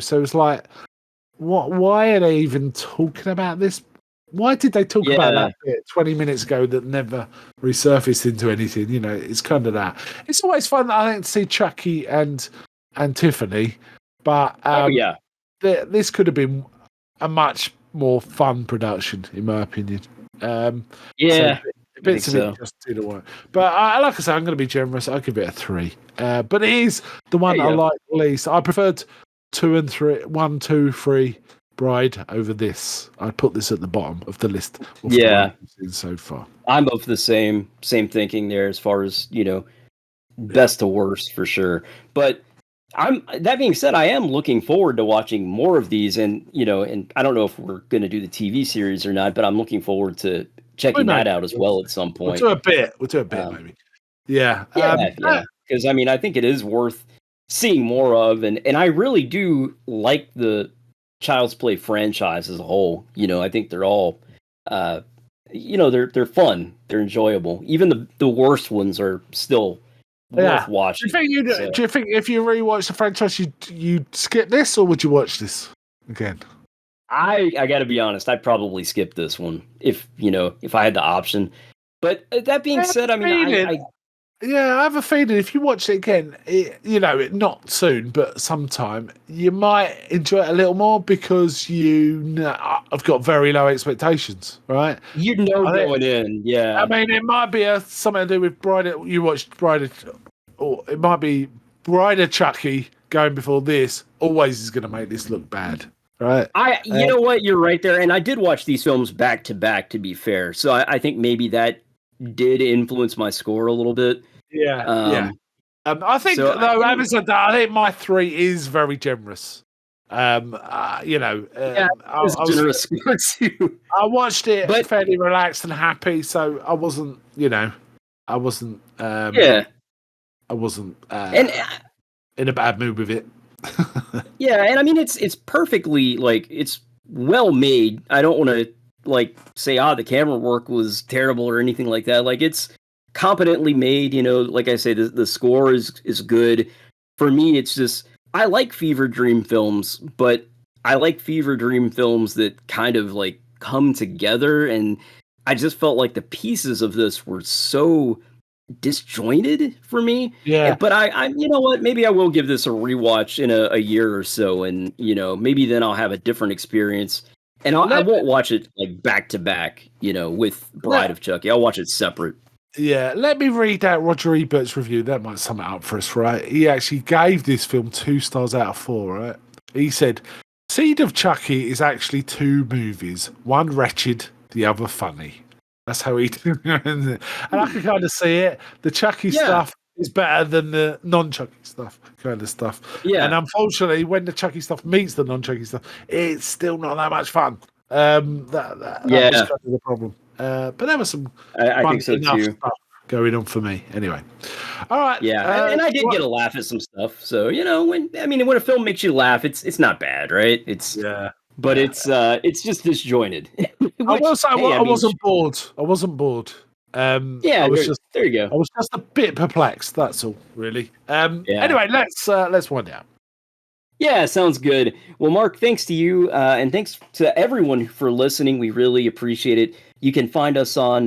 So it's like, why are they even talking about this? Why did they talk about that bit 20 minutes ago that never resurfaced into anything? It's kind of that. It's always fun, I think, to see Chucky and Tiffany, but this could have been a much more fun production, in my opinion. Bits of it just didn't work. But like I said, I'm going to be generous. I'll give it a 3. But it is the one I like least. I preferred 2 and 3, 1, 2, 3. Bride over this. I'd put this at the bottom of the list. So far, I'm of the same thinking there as far as best to worst for sure. But that being said, I am looking forward to watching more of these, and and I don't know if we're going to do the TV series or not, but I'm looking forward to checking that out as well at some point. We'll do a bit, maybe. Yeah. Yeah. Because I think it is worth seeing more of, and I really do like the Child's Play franchise as a whole. I think they're all, they're fun, they're enjoyable. Even the worst ones are still worth watching. Do you think if you rewatch the franchise, you'd skip this, or would you watch this again? I got to be honest, I'd probably skip this one if I had the option. But that being said, I have a feeling if you watch it again, not soon, but sometime, you might enjoy it a little more because I've got very low expectations, right? Going in, yeah. I mean, it might be something to do with you watched or it might be Bride of Chucky going before this always is going to make this look bad, right? You know what? You're right there. And I did watch these films back to back, to be fair. So I think maybe that did influence my score a little bit. Yeah. I think, having said that, I think my 3 is very generous. I generous score too. I watched it fairly relaxed and happy, so I wasn't, I wasn't in a bad mood with it. Yeah, and I mean it's perfectly it's well made. I don't want to say the camera work was terrible or anything like that. It's competently made, like I say, the score is good. For me, it's just I like fever dream films, but I like fever dream films that kind of come together, and I just felt like the pieces of this were so disjointed for me. Yeah. But I you know what? Maybe I will give this a rewatch in a year or so, and maybe then I'll have a different experience. And I won't watch it back to back, with Bride of Chucky. I'll watch it separate. Yeah, let me read out Roger Ebert's review. That might sum it up for us, right? He actually gave this film 2 stars out of 4, right? He said, Seed of Chucky is actually 2 movies. One wretched, the other funny. That's how he did it. And I can kind of see it. The Chucky stuff is better than the non-Chucky stuff, kind of stuff. Yeah. And unfortunately, when the Chucky stuff meets the non-Chucky stuff, it's still not that much fun. That was kind of the problem. But there was some I think so too. Stuff going on for me. Anyway. All right. Yeah. And I did get a laugh at some stuff. So, when a film makes you laugh, it's not bad, right? But it's just disjointed. I will say I wasn't bored. I wasn't bored. There you go. I was just a bit perplexed. That's all, really. Anyway, let's wind down. Yeah, sounds good. Well, Mark, thanks to you, and thanks to everyone for listening. We really appreciate it. You can find us on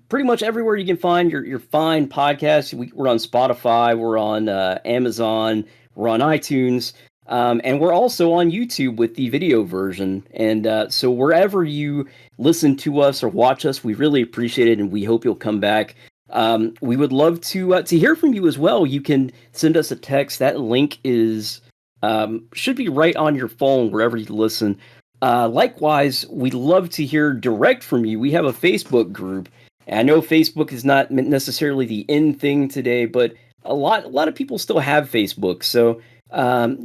pretty much everywhere you can find your fine podcasts. We're on Spotify, we're on Amazon, we're on iTunes, and we're also on YouTube with the video version. And so wherever you listen to us or watch us, we really appreciate it, and we hope you'll come back. We would love to hear from you as well. You can send us a text. That link is should be right on your phone wherever you listen. Likewise, we'd love to hear direct from you. We have a Facebook group. And I know Facebook is not necessarily the in thing today, but a lot of people still have Facebook. So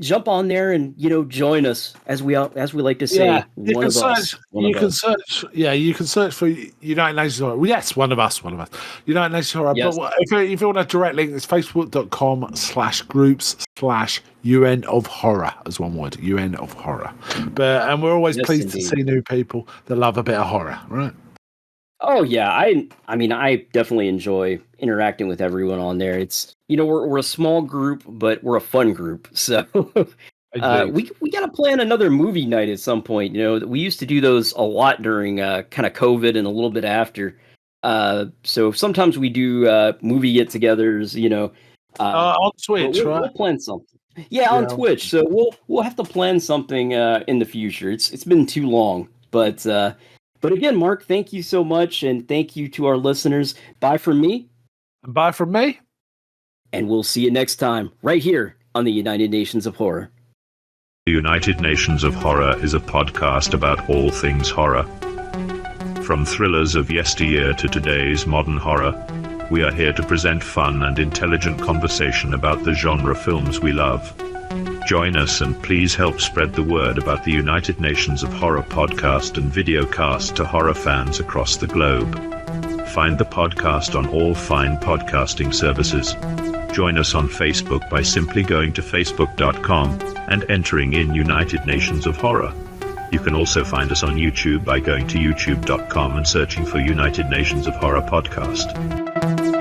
jump on there and join us, as we like to say. Yeah, you can search. Yeah, you can search for United Nations Horror. Well, yes, one of us. United Nations Horror. Yes. But if you want a direct link, it's facebook.com/groups/UN of Horror as one word. UN of Horror. And we're always pleased to see new people that love a bit of horror, right? Oh yeah, I definitely enjoy interacting with everyone on there. It's we're a small group, but we're a fun group. So we got to plan another movie night at some point. We used to do those a lot during kind of COVID and a little bit after. So sometimes we do movie get-togethers. On Twitch, right? We'll plan something. Yeah, on Twitch. So we'll have to plan something in the future. It's been too long, but again, Mark, thank you so much, and thank you to our listeners. Bye from me. And bye from me. And we'll see you next time, right here on the United Nations of Horror. The United Nations of Horror is a podcast about all things horror. From thrillers of yesteryear to today's modern horror, we are here to present fun and intelligent conversation about the genre films we love. Join us and please help spread the word about the United Nations of Horror podcast and videocast to horror fans across the globe. Find the podcast on all fine podcasting services. Join us on Facebook by simply going to facebook.com and entering in United Nations of Horror. You can also find us on YouTube by going to youtube.com and searching for United Nations of Horror podcast.